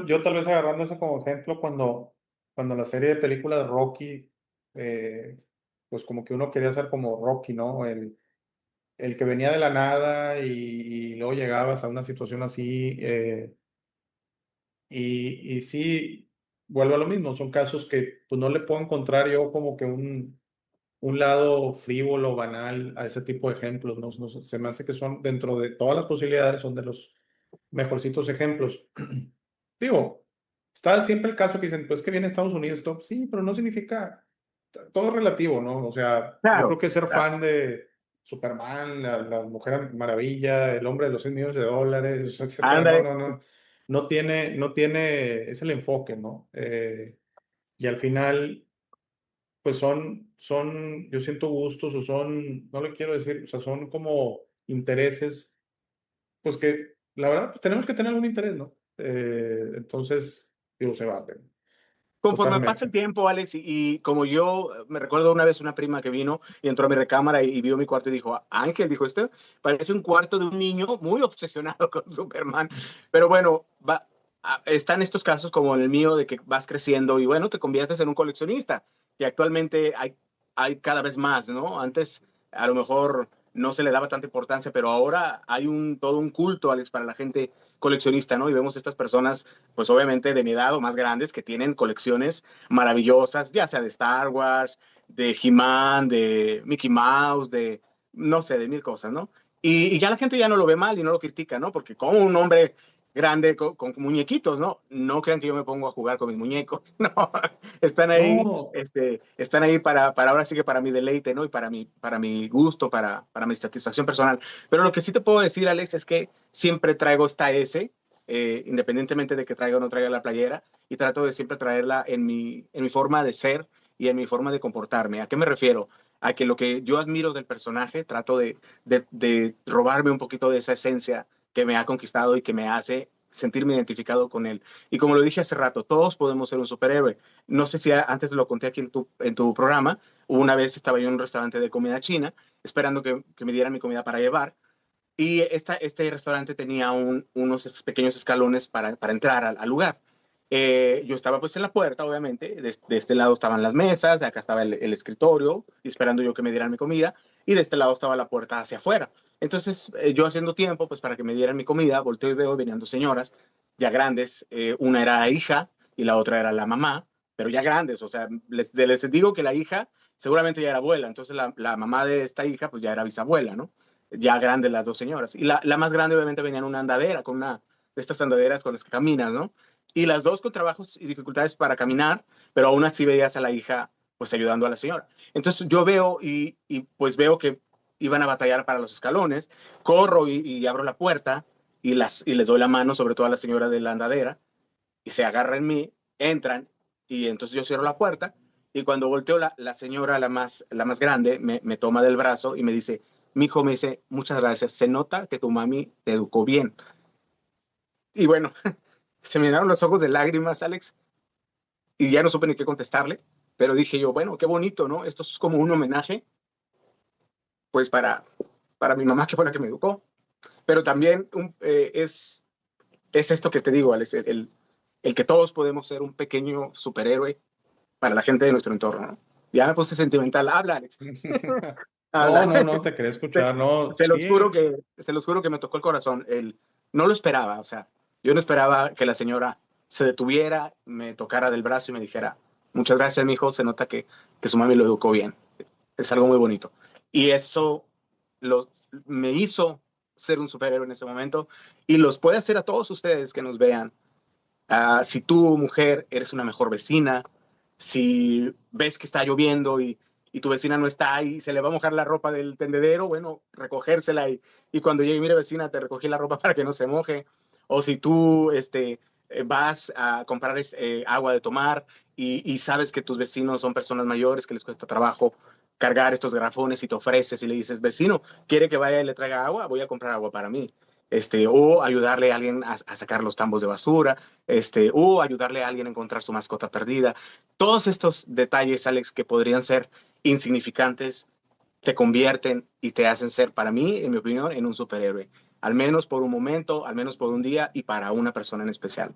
yo tal vez agarrando eso como ejemplo cuando la serie de películas Rocky, eh, pues como que uno quería ser como Rocky, ¿no? El que venía de la nada y luego llegabas a una situación así. Y sí, vuelvo a lo mismo, son casos que pues no le puedo encontrar yo como que un lado frívolo, banal a ese tipo de ejemplos, ¿no? Se me hace que son, dentro de todas las posibilidades, son de los mejorcitos ejemplos. Digo, está siempre el caso que dicen, pues que viene Estados Unidos, todo. Sí, pero no significa, todo es relativo, ¿no? O sea, yo creo claro, que ser claro. fan de Superman, la Mujer Maravilla, el hombre de los $100 millones, etcétera, no, Ándale, no, no, no tiene, es el enfoque, ¿no? Y al final, pues yo siento gustos o no le quiero decir, o sea, son como intereses, pues que la verdad, pues tenemos que tener algún interés, ¿no? Entonces, digo, se vale, conforme pasa el totalmente. tiempo, Alex, y como yo me recuerdo una vez una prima que vino y entró a mi recámara y vio mi cuarto y dijo, Ángel, dijo, este parece un cuarto de un niño muy obsesionado con Superman. Pero bueno, están estos casos como el mío de que vas creciendo y bueno, te conviertes en un coleccionista, que actualmente hay cada vez más, ¿no? Antes a lo mejor no se le daba tanta importancia, pero ahora hay todo un culto, Alex, para la gente coleccionista, ¿no? Y vemos estas personas pues obviamente de mi edad o más grandes, que tienen colecciones maravillosas, ya sea de Star Wars, de He-Man, de Mickey Mouse, no sé, de mil cosas, ¿no? Y ya la gente ya no lo ve mal y no lo critica, ¿no? Porque como un hombre grande con muñequitos, ¿no? No crean que yo me pongo a jugar con mis muñecos, no, están ahí, No, están ahí para ahora sí que para mi deleite, ¿no? Y para mi gusto, para mi satisfacción personal. Pero lo que sí te puedo decir, Alex, es que siempre traigo esta S, independientemente de que traiga o no traiga la playera, y trato de siempre traerla en mi forma de ser y en mi forma de comportarme. ¿A qué me refiero? A que lo que yo admiro del personaje, trato de robarme un poquito de esa esencia que me ha conquistado y que me hace sentirme identificado con él. Y como lo dije hace rato, todos podemos ser un superhéroe. No sé si antes lo conté aquí en tu programa, una vez estaba yo en un restaurante de comida china, esperando que me dieran mi comida para llevar, y este restaurante tenía unos pequeños escalones para entrar al lugar. Yo estaba pues en la puerta, obviamente, de este lado estaban las mesas, de acá estaba el escritorio, esperando yo que me dieran mi comida, y de este lado estaba la puerta hacia afuera. Entonces, yo haciendo tiempo, pues para que me dieran mi comida, volteo y veo, venían dos señoras, ya grandes, una era la hija y la otra era la mamá, pero ya grandes, o sea, les digo que la hija seguramente ya era abuela, entonces la mamá de esta hija pues ya era bisabuela, ¿no? Ya grandes las dos señoras. Y la más grande obviamente venía en una andadera, con una de estas andaderas con las que caminas, ¿no? Y las dos con trabajos y dificultades para caminar, pero aún así veías a la hija pues ayudando a la señora. Entonces yo veo pues veo que iban a batallar para los escalones, corro y abro la puerta y les doy la mano, sobre todo a la señora de la andadera, y se agarra en mí, entran, y entonces yo cierro la puerta, y cuando volteo la señora, la más grande, me toma del brazo y me dice, mi hijo me dice, muchas gracias, se nota que tu mami te educó bien. Y bueno, se me llenaron los ojos de lágrimas, Alex, y ya no supe ni qué contestarle, pero dije yo, bueno, qué bonito, ¿no? Esto es como un homenaje, pues para mi mamá, que fue la que me educó, pero también es esto que te digo, Alex, el que todos podemos ser un pequeño superhéroe para la gente de nuestro entorno, ¿no? Ya me puse sentimental. Habla, Alex. No, Habla. no, no te quería Se, escuchar, no, se los juro sí, que me tocó el corazón. No lo esperaba, o sea, yo no esperaba que la señora se detuviera, me tocara del brazo y me dijera, muchas gracias, mi hijo, se nota que su mami lo educó bien. Es algo muy bonito. Y eso lo, me hizo ser un superhéroe en ese momento y los puede hacer a todos ustedes que nos vean. Si tú, mujer, eres una mejor vecina, si ves que está lloviendo y tu vecina no está ahí, se le va a mojar la ropa del tendedero, bueno, recogérsela y cuando llegue, mire vecina, te recogí la ropa para que no se moje. O si tú vas a comprar agua de tomar y sabes que tus vecinos son personas mayores que les cuesta trabajo cargar estos garrafones y te ofreces y le dices, vecino, ¿quiere que vaya y le traiga agua? Voy a comprar agua para mí. O ayudarle a alguien a sacar los tambos de basura, o ayudarle a alguien a encontrar su mascota perdida. Todos estos detalles, Alex, que podrían ser insignificantes, te convierten y te hacen ser, para mí, en mi opinión, en un superhéroe. Al menos por un momento, al menos por un día y para una persona en especial.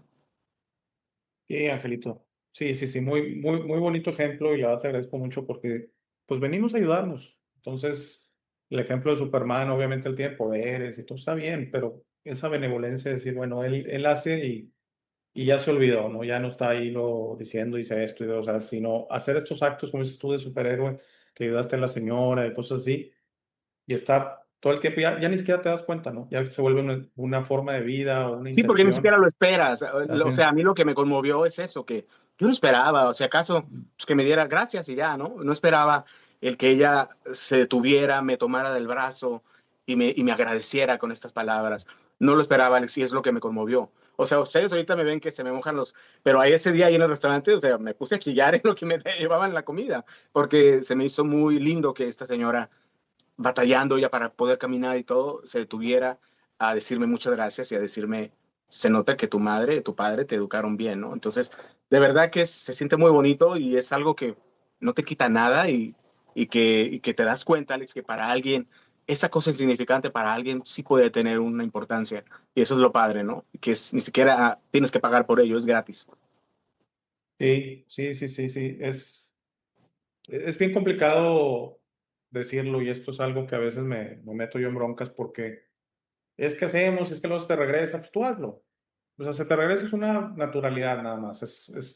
sí, Angelito. Sí, sí, sí, muy, muy, muy bonito ejemplo y la verdad te agradezco mucho porque pues venimos a ayudarnos. Entonces, el ejemplo de Superman, obviamente él tiene poderes y todo está bien, pero esa benevolencia de decir, bueno, él hace y ya se olvidó, ¿no? Ya no está ahí lo diciendo, dice esto, o sea, sino hacer estos actos, como dices tú, de superhéroe, que ayudaste a la señora y cosas así, y estar todo el tiempo, ya ni siquiera te das cuenta, ¿no? Ya se vuelve una forma de vida o una Sí, porque ni siquiera intención. lo esperas. Así. O sea, a mí lo que me conmovió es eso, que yo no esperaba, o sea, acaso pues, que me diera gracias y ya, ¿no? No esperaba el que ella se detuviera, me tomara del brazo y me agradeciera con estas palabras. No lo esperaba, Alex, y es lo que me conmovió. O sea, ustedes ahorita me ven que se me mojan pero ahí ese día ahí en el restaurante, o sea, me puse a chillar en lo que me llevaban la comida, porque se me hizo muy lindo que esta señora batallando ya para poder caminar y todo, se detuviera a decirme muchas gracias y a decirme, se nota que tu madre, tu padre te educaron bien, ¿no? Entonces, de verdad que se siente muy bonito y es algo que no te quita nada y que te das cuenta, Alex, que para alguien, esa cosa insignificante para alguien sí puede tener una importancia. Y eso es lo padre, ¿no? Que ni siquiera tienes que pagar por ello, es gratis. Sí, sí, sí, sí, sí. Es bien complicado decirlo y esto es algo que a veces me meto yo en broncas porque es que hacemos, es que luego se te regresa, pues tú hazlo. O sea, se te regresa es una naturalidad nada más.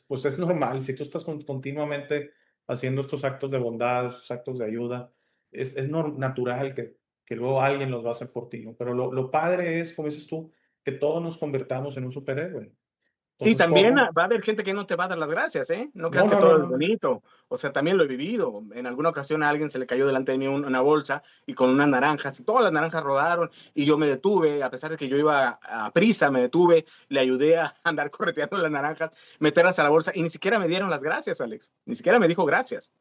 Pues es normal. Si tú estás continuamente haciendo estos actos de bondad, estos actos de ayuda, es natural que luego alguien los va a hacer por ti, ¿no? Pero lo padre es, como dices tú, que todos nos convirtamos en un superhéroe. Y Entonces, también ¿cómo? va a haber gente que no te va a dar las gracias, ¿eh? No creas No, que no, no, todo es no, no. bonito. O sea, también lo he vivido. En alguna ocasión a alguien se le cayó delante de mí una bolsa y con unas naranjas y todas las naranjas rodaron y yo me detuve, a pesar de que yo iba a prisa, me detuve, le ayudé a andar correteando las naranjas, meterlas a la bolsa y ni siquiera me dieron las gracias, Alex. Ni siquiera me dijo gracias.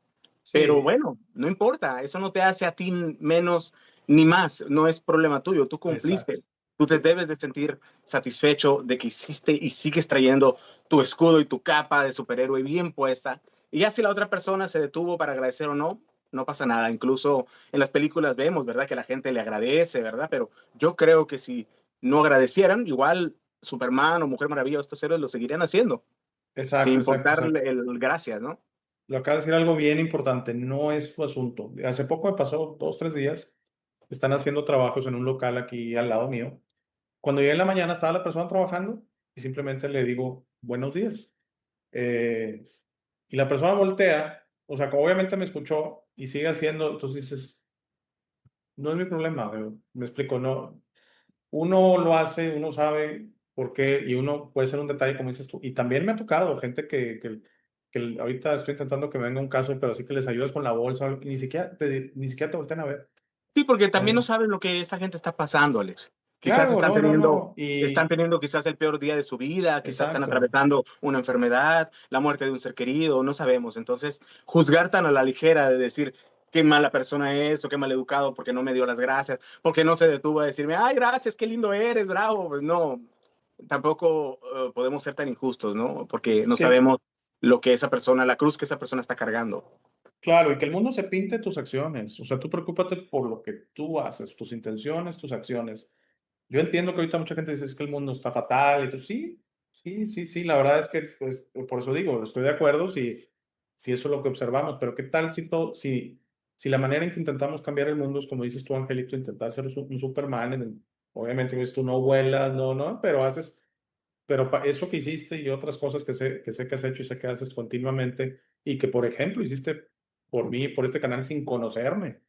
Pero Sí, bueno, no importa, eso no te hace a ti menos ni más, no es problema tuyo, tú exacto. cumpliste, tú te debes de sentir satisfecho de que hiciste y sigues trayendo tu escudo y tu capa de superhéroe bien puesta. Y ya si la otra persona se detuvo para agradecer o no, no pasa nada. Incluso en las películas vemos, ¿verdad? Que la gente le agradece, ¿verdad? Pero yo creo que si no agradecieran, igual Superman o Mujer Maravilla o estos héroes lo seguirían haciendo. Exacto, sin exacto, importar exacto. el gracias, ¿no? Lo acaba de decir algo bien importante, no es su asunto. Hace poco me pasó 2, 3 días, están haciendo trabajos en un local aquí al lado mío. Cuando llegué en la mañana estaba la persona trabajando y simplemente le digo, buenos días. Eh, y la persona voltea, o sea, como obviamente me escuchó y sigue haciendo, entonces dices, no es mi problema, me explico, no, uno lo hace, uno sabe por qué y uno puede ser un detalle como dices tú. Y también me ha tocado gente que ahorita estoy intentando que me venga un caso, pero así que les ayudas con la bolsa y ni siquiera te voltean a ver. Sí, porque también no Eh, sabes lo que esa gente está pasando, Alex. Quizás claro, no, no, no. están Y teniendo quizás el peor día de su vida, quizás están exacto. atravesando una enfermedad, la muerte de un ser querido, no sabemos. Entonces, juzgar tan a la ligera de decir qué mala persona es o qué mal educado porque no me dio las gracias, porque no se detuvo a decirme, ay, gracias, qué lindo eres, bravo. Pues no, tampoco podemos ser tan injustos, ¿no? Porque no Que, sabemos lo que esa persona, la cruz que esa persona está cargando. claro, y que el mundo se pinte tus acciones. O sea, tú preocúpate por lo que tú haces, tus intenciones, tus acciones. Yo entiendo que ahorita mucha gente dice es que el mundo está fatal y tú sí, sí, sí, sí, la verdad es que pues, por eso digo, estoy de acuerdo si eso es lo que observamos, pero ¿qué tal si la manera en que intentamos cambiar el mundo es como dices tú, Angelito, intentar ser un Superman, obviamente dices tú no vuelas, no, no, pero eso que hiciste y otras cosas que sé que has hecho y sé que haces continuamente y que, por ejemplo, hiciste por mí, por este canal sin conocerme.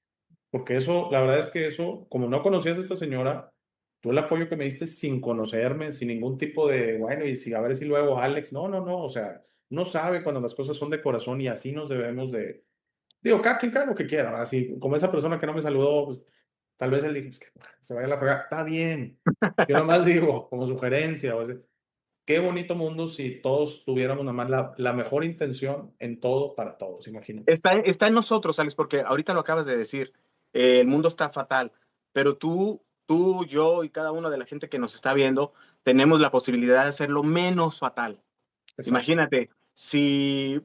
Porque eso, la verdad es que eso, como no conocías a esta señora, tú el apoyo que me diste sin conocerme, sin ningún tipo de, bueno, y si a ver si luego Alex, no, no, no, o sea, no sabe cuando las cosas son de corazón y así nos debemos de, digo, cada quien cada lo que quiera, ¿verdad? Así como esa persona que no me saludó, pues, tal vez él dijo, "Es que se vaya a la fregada, está bien, yo nomás digo, como sugerencia, o sea, qué bonito mundo si todos tuviéramos nomás la mejor intención en todo para todos, imagínate. Está en nosotros, Alex, porque ahorita lo acabas de decir, el mundo está fatal, pero yo y cada una de la gente que nos está viendo tenemos la posibilidad de hacerlo menos fatal. Exacto. Imagínate, si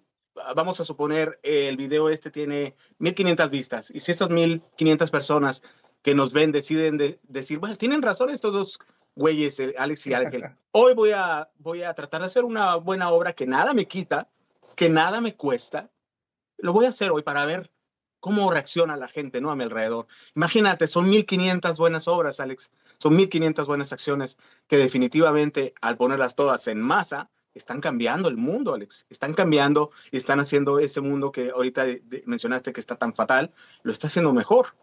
vamos a suponer el video este tiene 1500 vistas y si esas 1500 personas que nos ven deciden decir, bueno, tienen razón estos dos güeyes, Alex y Ángel, hoy voy a tratar de hacer una buena obra que nada me quita, que nada me cuesta, lo voy a hacer hoy para ver cómo reacciona la gente, ¿no? A mi alrededor. Imagínate, son 1500 buenas obras, Alex. Son 1500 buenas acciones que definitivamente al ponerlas todas en masa, están cambiando el mundo, Alex. Están cambiando y están haciendo ese mundo que ahorita mencionaste que está tan fatal, lo está haciendo mejor.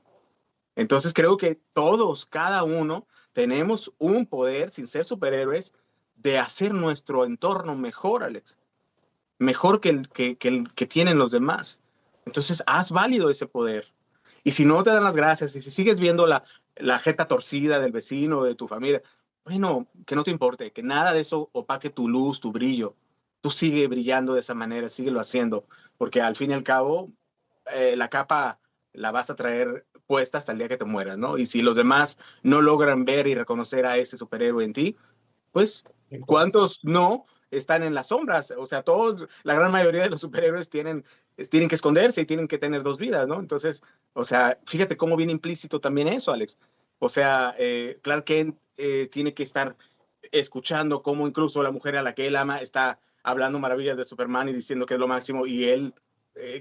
Entonces creo que todos, cada uno, tenemos un poder, sin ser superhéroes, de hacer nuestro entorno mejor, Alex, mejor que tienen los demás. Entonces, haz válido ese poder. Y si no te dan las gracias, y si sigues viendo la jeta torcida del vecino o de tu familia, bueno, que no te importe, que nada de eso opaque tu luz, tu brillo. Tú sigue brillando de esa manera, síguelo haciendo, porque al fin y al cabo, la capa la vas a traer puesta hasta el día que te mueras, ¿no? Y si los demás no logran ver y reconocer a ese superhéroe en ti, pues, ¿cuántos no están en las sombras? O sea, todos, la gran mayoría de los superhéroes tienen que esconderse y tienen que tener dos vidas, ¿no? Entonces, o sea, fíjate cómo viene implícito también eso, Alex. O sea, Clark Kent tiene que estar escuchando cómo incluso la mujer a la que él ama está hablando maravillas de Superman y diciendo que es lo máximo y él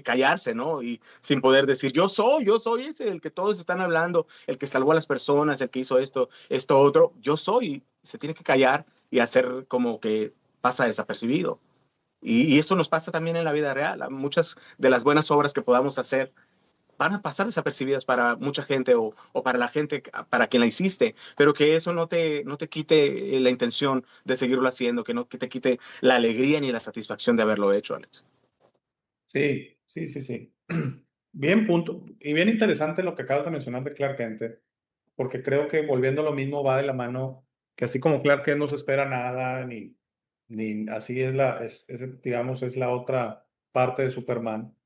callarse, ¿no? Y sin poder decir, yo soy ese, el que todos están hablando, el que salvó a las personas, el que hizo esto otro, yo soy, se tiene que callar y hacer como que pasa desapercibido. Y eso nos pasa también en la vida real. Muchas de las buenas obras que podamos hacer van a pasar desapercibidas para mucha gente o para la gente para quien la hiciste, pero que eso no te quite la intención de seguirlo haciendo, que no que te quite la alegría ni la satisfacción de haberlo hecho, Alex. Sí, sí, sí, sí. Bien punto. Y bien interesante lo que acabas de mencionar de Clark Kent, porque creo que volviendo a lo mismo va de la mano, que así como Clark Kent no se espera nada, ni así digamos, es la otra parte de Superman.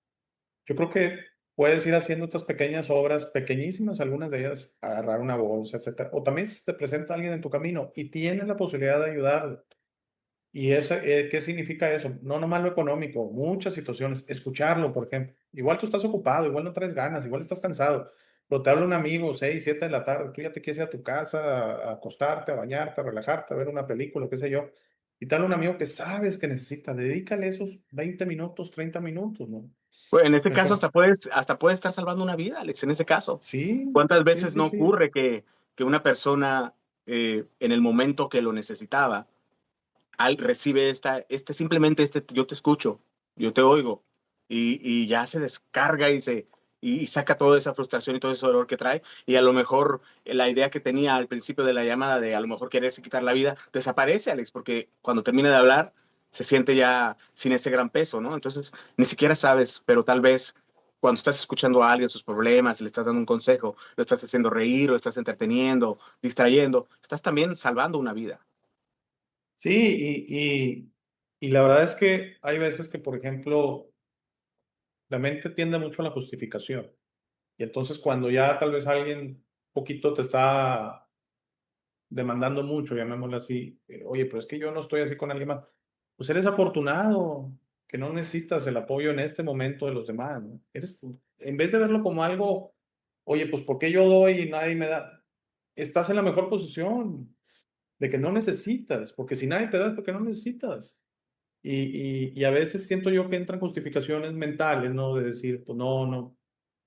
Yo creo que puedes ir haciendo estas pequeñas obras, pequeñísimas, algunas de ellas, agarrar una bolsa, etcétera. O también si te presenta alguien en tu camino y tienes la posibilidad de ayudar. ¿Y qué significa eso? No nomás lo económico, muchas situaciones. Escucharlo, por ejemplo. Igual tú estás ocupado, igual no traes ganas, igual estás cansado, pero te habla un amigo, 6, 7 de la tarde, tú ya te quieres ir a tu casa, a acostarte, a bañarte, a relajarte, a ver una película, qué sé yo. y tal un amigo que sabes que necesita, dedícale esos 20 minutos, 30 minutos, ¿no? Pues en ese caso Mejor. hasta puedes estar salvando una vida, Alex, en ese caso. Sí, ¿Cuántas sí, veces sí, no sí. ocurre que una persona en el momento que lo necesitaba, recibe simplemente yo te escucho, yo te oigo, y ya se descarga y saca toda esa frustración y todo ese dolor que trae, y a lo mejor la idea que tenía al principio de la llamada de a lo mejor quererse quitar la vida, desaparece, Alex, porque cuando termina de hablar, se siente ya sin ese gran peso, ¿no? Entonces, ni siquiera sabes, pero tal vez cuando estás escuchando a alguien sus problemas, le estás dando un consejo, lo estás haciendo reír, lo estás entreteniendo, distrayendo, estás también salvando una vida. Sí, y la verdad es que hay veces que, por ejemplo, la mente tiende mucho a la justificación. Y entonces cuando ya tal vez alguien poquito te está demandando mucho, llamémoslo así, oye, pero es que yo no estoy así con alguien más, pues eres afortunado, que no necesitas el apoyo en este momento de los demás, ¿no? En vez de verlo como algo, oye, pues ¿por qué yo doy y nadie me da? Estás en la mejor posición de que no necesitas, porque si nadie te da es porque no necesitas. Y a veces siento yo que entran justificaciones mentales, ¿no? De decir, pues no, no,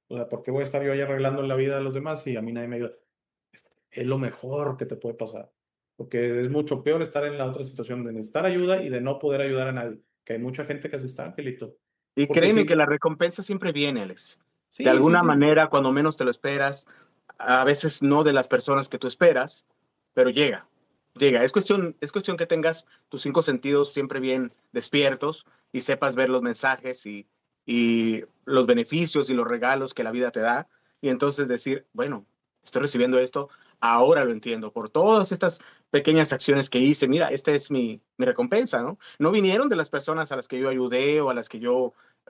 o sea, ¿por qué voy a estar yo ahí arreglando la vida de los demás si a mí nadie me ayuda? Es lo mejor que te puede pasar, porque es mucho peor estar en la otra situación de necesitar ayuda y de no poder ayudar a nadie, que hay mucha gente que así está, Angelito. Y Porque créeme que la sí, recompensa siempre viene, Alex. De sí, sí, alguna sí. manera, cuando menos te lo esperas, a veces no de las personas que tú esperas, pero llega, llega. Es cuestión que tengas tus cinco sentidos siempre bien despiertos y sepas ver los mensajes y los beneficios y los regalos que la vida te da. Y entonces decir, bueno, estoy recibiendo esto, ahora lo entiendo. Por todas estas pequeñas acciones que hice, mira, esta es mi recompensa, ¿no? No vinieron de las personas a las que yo ayudé o a las que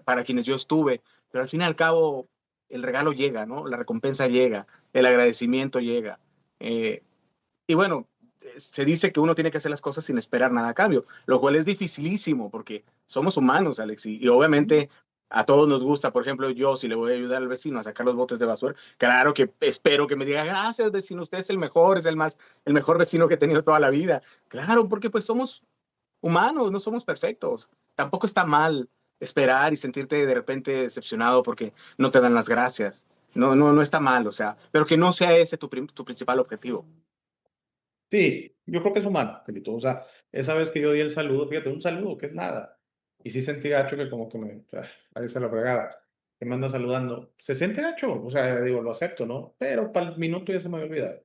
para quienes yo estuve, pero al fin y al cabo el regalo llega, ¿no? La recompensa llega, el agradecimiento llega. Eh, y bueno, se dice que uno tiene que hacer las cosas sin esperar nada a cambio, lo cual es dificilísimo porque somos humanos, Alex, y Sí, obviamente a todos nos gusta, por ejemplo, yo si le voy a ayudar al vecino a sacar los botes de basura, claro que espero que me diga, gracias vecino, usted es el mejor, el mejor vecino que he tenido toda la vida. Claro, porque pues somos humanos, no somos perfectos. Tampoco está mal esperar y sentirte de repente decepcionado porque no te dan las gracias. No, no, no está mal, o sea, pero que no sea ese tu principal objetivo. sí, yo creo que es humano, Angelito. O sea, esa vez que yo di el saludo, fíjate, un saludo que es nada. Y sí sentí gacho que como que ahí se la fregada, que me anda saludando. Se siente gacho, o sea, digo, lo acepto, ¿no? Pero para el minuto ya se me había olvidado.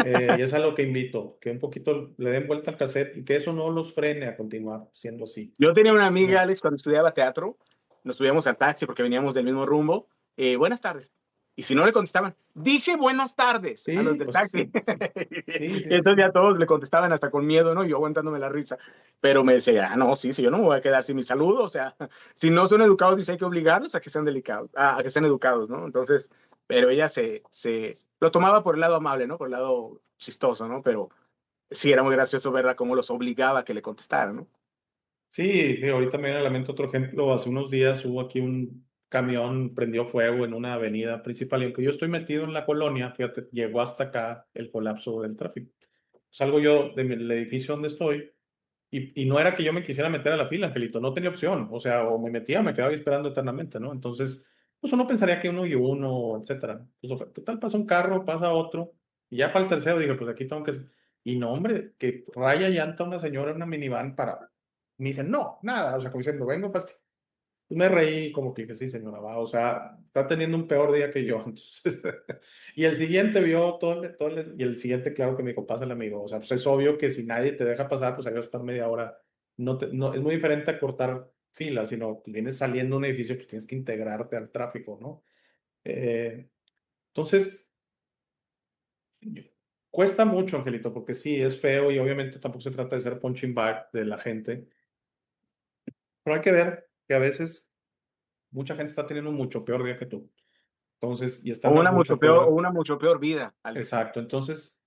Y es a lo que invito, que un poquito le den vuelta al cassette y que eso no los frene a continuar siendo así. Yo tenía una O amiga, sea, Alex, cuando estudiaba teatro, nos subíamos al taxi porque veníamos del mismo rumbo. Buenas tardes. Y si no le contestaban, dije buenas tardes a los sí, del pues taxi. sí, sí, sí, Y sí, sí, entonces sí. ya todos le contestaban hasta con miedo, ¿no? Yo aguantándome la risa. Pero me decía, ah, no, sí, sí, yo no me voy a quedar sin mi saludo. O sea, si no son educados, dice hay que obligarlos a que sean delicados, a que sean educados, ¿no? Entonces, pero ella se lo tomaba por el lado amable, ¿no? Por el lado chistoso, ¿no? Pero sí era muy gracioso verla cómo los obligaba a que le contestaran, ¿no? Sí, sí, ahorita me viene a la mente otro ejemplo. Hace unos días hubo aquí un camión, prendió fuego en una avenida principal y aunque yo estoy metido en la colonia, fíjate, llegó hasta acá el colapso del tráfico. Salgo yo del edificio donde estoy y no era que yo me quisiera meter a la fila, Angelito, no tenía opción. O sea, o me metía o me quedaba ahí esperando eternamente, ¿no? Entonces, pues uno pensaría que uno y uno, etcétera. Pues total, pasa un carro, pasa otro y ya para el tercero dije, pues aquí tengo que... Y no, hombre, que raya llanta una señora en una minivan para me dicen, no, nada, o sea, como diciendo, vengo fácil. Me reí como que sí, señora, va, o sea, está teniendo un peor día que yo. Entonces, y el siguiente vio y el siguiente, claro que me dijo, pásale, amigo. O sea, pues es obvio que si nadie te deja pasar, pues ahí vas a estar media hora. No, es muy diferente a cortar filas, sino que vienes saliendo de un edificio, pues tienes que integrarte al tráfico, ¿no? Entonces, yo- cuesta mucho, Angelito, porque sí, es feo y obviamente tampoco se trata de ser punching bag de la gente, pero hay que ver que a veces mucha gente está teniendo un mucho peor día que tú. Entonces, y están mucho O peor. una mucho peor vida, Alex. Exacto. Entonces,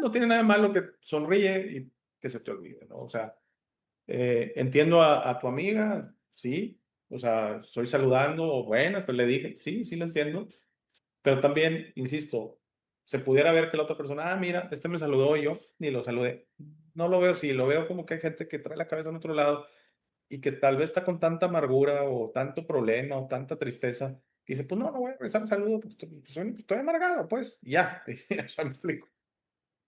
no tiene nada de malo que sonríe y que se te olvide, ¿no? O sea, entiendo a tu amiga, sí. O sea, estoy saludando, o bueno, pues le dije, sí, sí lo entiendo. Pero también, insisto, se pudiera ver que la otra persona, mira, este me saludó y yo ni lo saludé. no lo veo así, lo veo como que hay gente que trae la cabeza en otro lado y que tal vez está con tanta amargura o tanto problema o tanta tristeza, que dice, pues no, no voy a regresar el saludo, pues, estoy amargado, pues, y ya, o sea, me explico.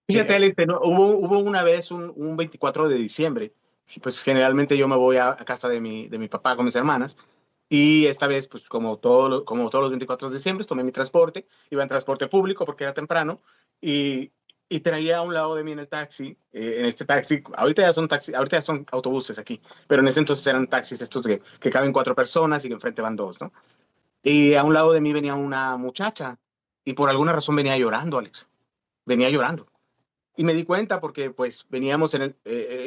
Fíjate, Eh, Alex, que hubo una vez un 24 de diciembre, pues generalmente yo me voy a casa de mi papá con mis hermanas, y esta vez, pues como todos los 24 de diciembre, tomé mi transporte, iba en transporte público porque era temprano, y, y traía a un lado de mí en el taxi, en este taxi, ahorita ya son autobuses aquí, pero en ese entonces eran taxis estos que caben 4 personas y que enfrente van 2, ¿no? Y a un lado de mí venía una muchacha, y por alguna razón venía llorando, Alex, venía llorando. Y me di cuenta porque pues veníamos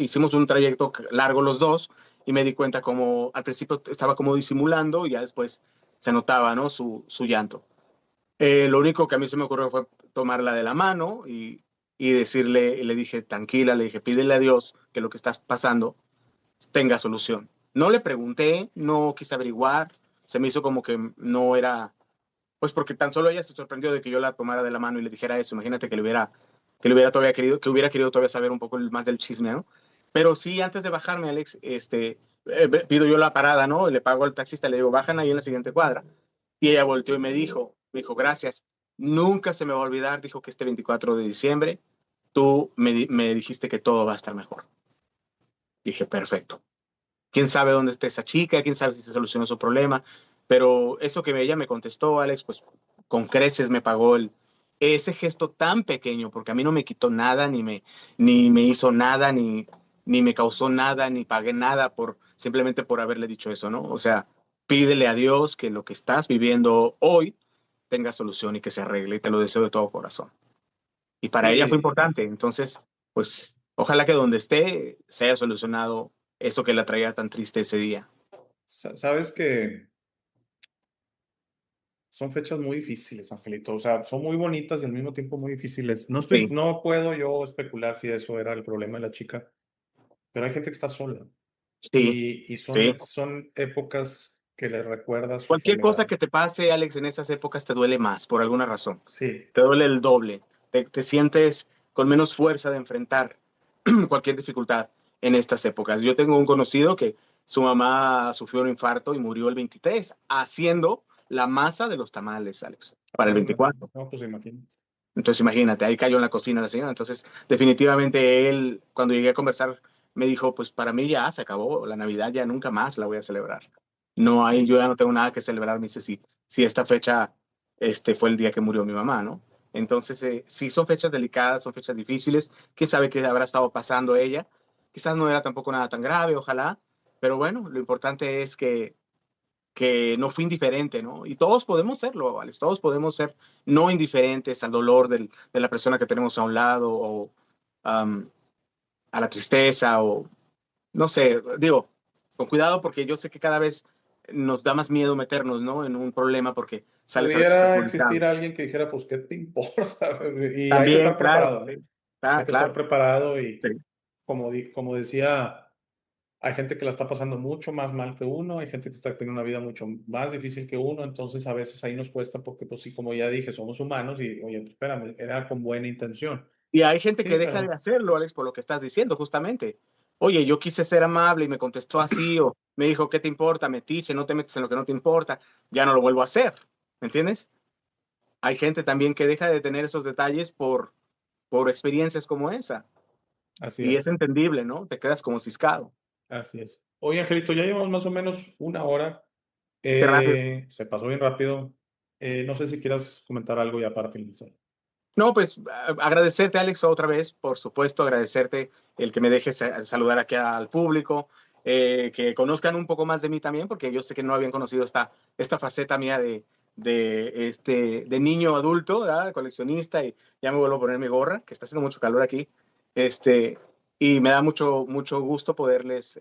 hicimos un trayecto largo los dos y me di cuenta como al principio estaba como disimulando y ya después se notaba, ¿no? Su llanto. Lo único que a mí se me ocurrió fue tomarla de la mano y decirle, y le dije, tranquila, le dije, pídele a Dios que lo que estás pasando tenga solución. No le pregunté, no quise averiguar, se me hizo como que no era, pues porque tan solo ella se sorprendió de que yo la tomara de la mano y le dijera eso. Imagínate que le hubiera todavía querido, que hubiera querido todavía saber un poco más del chisme, ¿no? Pero sí, antes de bajarme, Alex, pido yo la parada, ¿no? Y le pago al taxista, le digo, bajan ahí en la siguiente cuadra. Y ella volteó y me dijo, gracias. Nunca se me va a olvidar, dijo que este 24 de diciembre tú me dijiste que todo va a estar mejor. Dije, perfecto. Quién sabe dónde está esa chica, quién sabe si se solucionó su problema, pero eso que ella me contestó, Alex, pues con creces me pagó ese gesto tan pequeño, porque a mí no me quitó nada, ni me hizo nada, ni me causó nada, ni pagué nada simplemente por haberle dicho eso, ¿no? O sea, pídele a Dios que lo que estás viviendo hoy tenga solución y que se arregle, y te lo deseo de todo corazón. Y para ella fue sí, importante, entonces, pues ojalá que donde esté se haya solucionado eso que la traía tan triste ese día. sabes que son fechas muy difíciles, Angelito, o sea, son muy bonitas y al mismo tiempo muy difíciles. Sí, No puedo yo especular si eso era el problema de la chica, pero hay gente que está sola sí, y sí. son épocas que le recuerda su Cualquier cosa soledad. que te pase, Alex, en esas épocas te duele más, por alguna razón. Sí, Te duele el doble. Te sientes con menos fuerza de enfrentar cualquier dificultad en estas épocas. Yo tengo un conocido que su mamá sufrió un infarto y murió el 23 haciendo la masa de los tamales, Alex, para el ándale, 24. no, pues imagínate. Entonces imagínate, ahí cayó en la cocina la señora. Entonces definitivamente él, cuando llegué a conversar, me dijo, pues para mí ya se acabó, la Navidad ya nunca más la voy a celebrar. No hay, yo ya no tengo nada que celebrar, me dice, si esta fecha fue el día que murió mi mamá, ¿no? Entonces, sí son fechas delicadas, son fechas difíciles. ¿Quién sabe qué habrá estado pasando ella? Quizás no era tampoco nada tan grave, ojalá. Pero bueno, lo importante es que no fue indiferente, ¿no? Y todos podemos serlo, Alex, todos podemos ser no indiferentes al dolor de la persona que tenemos a un lado o um, a la tristeza o, no sé, digo, con cuidado porque yo sé que cada vez nos da más miedo meternos, ¿no? En un problema porque sales a veces Pudiera perjudicado. existir alguien que dijera, pues, ¿qué te importa? Y hay que También, estar claro, preparado, ¿eh? sí, ah, Hay que estar claro, preparado y sí. como decía, hay gente que la está pasando mucho más mal que uno, hay gente que está teniendo una vida mucho más difícil que uno, entonces a veces ahí nos cuesta porque, pues sí, como ya dije, somos humanos y, oye, pues, espérame, era con buena intención. Y hay gente Sí, que deja de pero hacerlo, Alex, por lo que estás diciendo, justamente. Oye, yo quise ser amable y me contestó así, o me dijo, ¿qué te importa, metiche? No te metes en lo que no te importa. Ya no lo vuelvo a hacer. ¿Me entiendes? Hay gente también que deja de tener esos detalles por experiencias como esa. así Y es es, entendible, ¿no? Te quedas como ciscado. así es. Oye, Angelito, ya llevamos más o menos una hora. Qué rápido. Se pasó bien rápido. No sé si quieras comentar algo ya para finalizar. No, pues agradecerte, Alex, otra vez, por supuesto, agradecerte el que me dejes saludar aquí al público, que conozcan un poco más de mí también, porque yo sé que no habían conocido esta faceta mía de niño adulto, ¿verdad? Coleccionista, y ya me vuelvo a poner mi gorra, que está haciendo mucho calor aquí, este, y me da mucho, mucho gusto poderles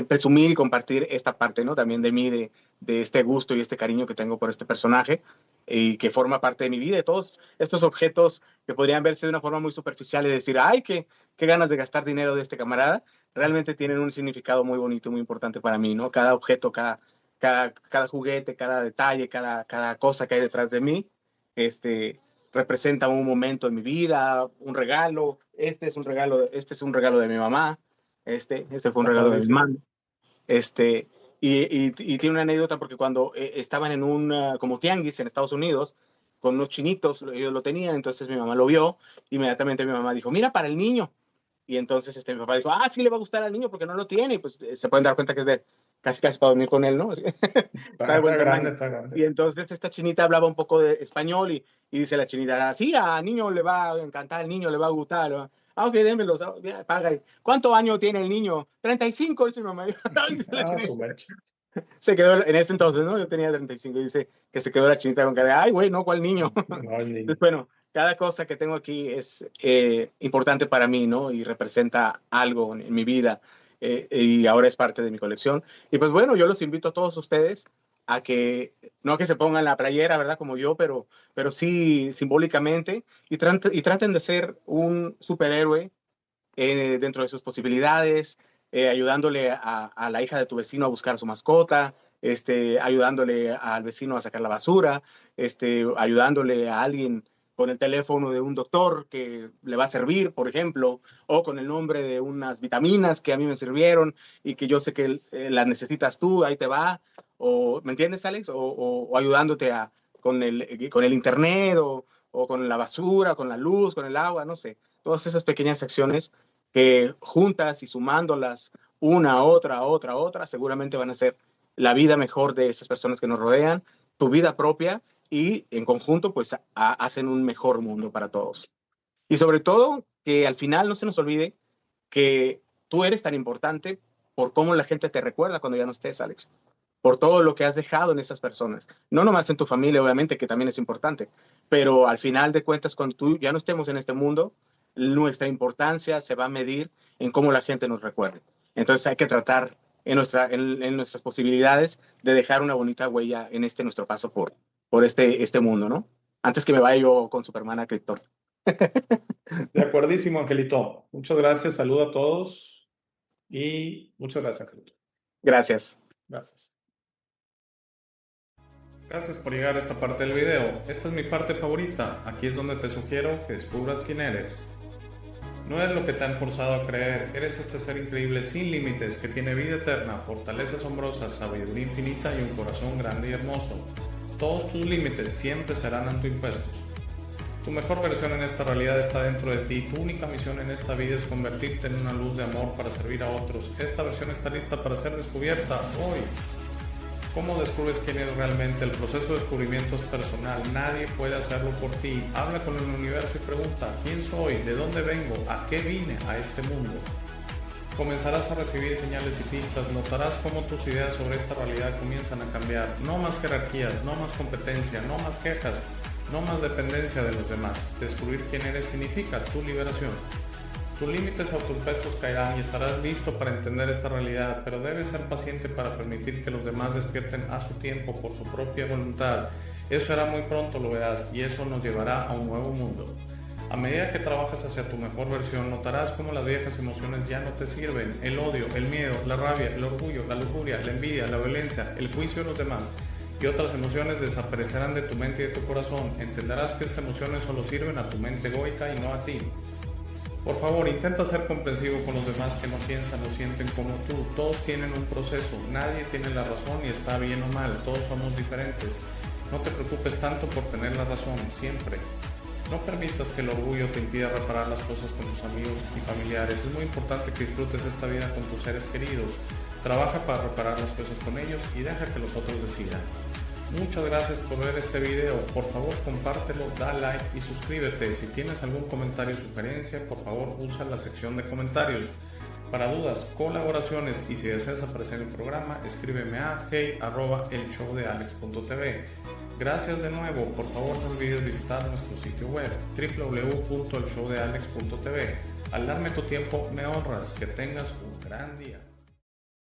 presumir y compartir esta parte, ¿no? También de mí, de este gusto y este cariño que tengo por este personaje y que forma parte de mi vida. Y todos estos objetos que podrían verse de una forma muy superficial y decir, ay, qué ganas de gastar dinero de este camarada, realmente tienen un significado muy bonito, muy importante para mí, ¿no? Cada objeto, cada juguete, cada detalle, cada cosa que hay detrás de mí, este, representa un momento en mi vida, un regalo. Este es un regalo de mi mamá. Este fue un regalo de mi mamá. Y tiene una anécdota porque cuando estaban en un como tianguis en Estados Unidos con unos chinitos, ellos lo tenían, entonces mi mamá lo vio, inmediatamente mi mamá dijo, mira, para el niño. Y entonces mi papá dijo, sí le va a gustar al niño porque no lo tiene, y pues se pueden dar cuenta que es de casi para dormir con él, ¿no? Está grande, está grande. Y entonces esta chinita hablaba un poco de español y dice la chinita, sí, al niño le va a encantar, al niño le va a gustar. Ok, démelos, paga. ¿Cuántos años tiene el niño? 35, dice mi mamá. Se quedó en ese entonces, ¿no? Yo tenía 35 y dice que se quedó la chinita con cara de, ay, güey, no, ¿cuál niño? No, el niño. Entonces, bueno, cada cosa que tengo aquí es importante para mí, ¿no? Y representa algo en mi vida y ahora es parte de mi colección. Y pues bueno, yo los invito a todos ustedes a que, no que se pongan la playera, ¿verdad? Como yo, pero sí simbólicamente y traten de ser un superhéroe dentro de sus posibilidades, ayudándole a la hija de tu vecino a buscar a su mascota, ayudándole al vecino a sacar la basura, ayudándole a alguien con el teléfono de un doctor que le va a servir, por ejemplo, o con el nombre de unas vitaminas que a mí me sirvieron y que yo sé que las necesitas tú, ahí te va, o ¿me entiendes, Alex? O ayudándote con el internet o con la basura, con la luz, con el agua, no sé, todas esas pequeñas acciones que juntas y sumándolas una, otra, seguramente van a ser la vida mejor de esas personas que nos rodean, tu vida propia y en conjunto pues hacen un mejor mundo para todos. Y sobre todo que al final no se nos olvide que tú eres tan importante por cómo la gente te recuerda cuando ya no estés, Alex, por todo lo que has dejado en esas personas. No nomás en tu familia, obviamente, que también es importante, pero al final de cuentas, cuando tú ya no estemos en este mundo, nuestra importancia se va a medir en cómo la gente nos recuerde. Entonces hay que tratar en nuestras posibilidades de dejar una bonita huella en nuestro paso por este mundo, ¿no? Antes que me vaya yo con Superman a Krypton. De acuerdísimo, Angelito. Muchas gracias, saludo a todos y muchas gracias, Angelito. Gracias. Gracias. Gracias por llegar a esta parte del video. Esta es mi parte favorita. Aquí es donde te sugiero que descubras quién eres. No eres lo que te han forzado a creer. Eres este ser increíble sin límites que tiene vida eterna, fortaleza asombrosa, sabiduría infinita y un corazón grande y hermoso. Todos tus límites siempre serán autoimpuestos. Tu mejor versión en esta realidad está dentro de ti. Tu única misión en esta vida es convertirte en una luz de amor para servir a otros. Esta versión está lista para ser descubierta hoy. ¿Cómo descubres quién eres realmente? El proceso de descubrimiento es personal. Nadie puede hacerlo por ti. Habla con el universo y pregunta: ¿quién soy? ¿De dónde vengo? ¿A qué vine a este mundo? Comenzarás a recibir señales y pistas. Notarás cómo tus ideas sobre esta realidad comienzan a cambiar. No más jerarquías, no más competencia, no más quejas, no más dependencia de los demás. Descubrir quién eres significa tu liberación. Tus límites autoimpuestos caerán y estarás listo para entender esta realidad, pero debes ser paciente para permitir que los demás despierten a su tiempo por su propia voluntad. Eso será muy pronto, lo verás, y eso nos llevará a un nuevo mundo. A medida que trabajas hacia tu mejor versión, notarás cómo las viejas emociones ya no te sirven. El odio, el miedo, la rabia, el orgullo, la lujuria, la envidia, la violencia, el juicio de los demás y otras emociones desaparecerán de tu mente y de tu corazón. Entenderás que esas emociones solo sirven a tu mente egoica y no a ti. Por favor, intenta ser comprensivo con los demás que no piensan o sienten como tú. Todos tienen un proceso, nadie tiene la razón y está bien o mal, todos somos diferentes. No te preocupes tanto por tener la razón, siempre. No permitas que el orgullo te impida reparar las cosas con tus amigos y familiares. Es muy importante que disfrutes esta vida con tus seres queridos. Trabaja para reparar las cosas con ellos y deja que los otros decidan. Muchas gracias por ver este video. Por favor, compártelo, da like y suscríbete. Si tienes algún comentario o sugerencia, por favor, usa la sección de comentarios. Para dudas, colaboraciones y si deseas aparecer en el programa, escríbeme a hey@elshowdealex.tv. Gracias de nuevo. Por favor, no olvides visitar nuestro sitio web www.elshowdealex.tv. Al darme tu tiempo, me honras. Que tengas un gran día.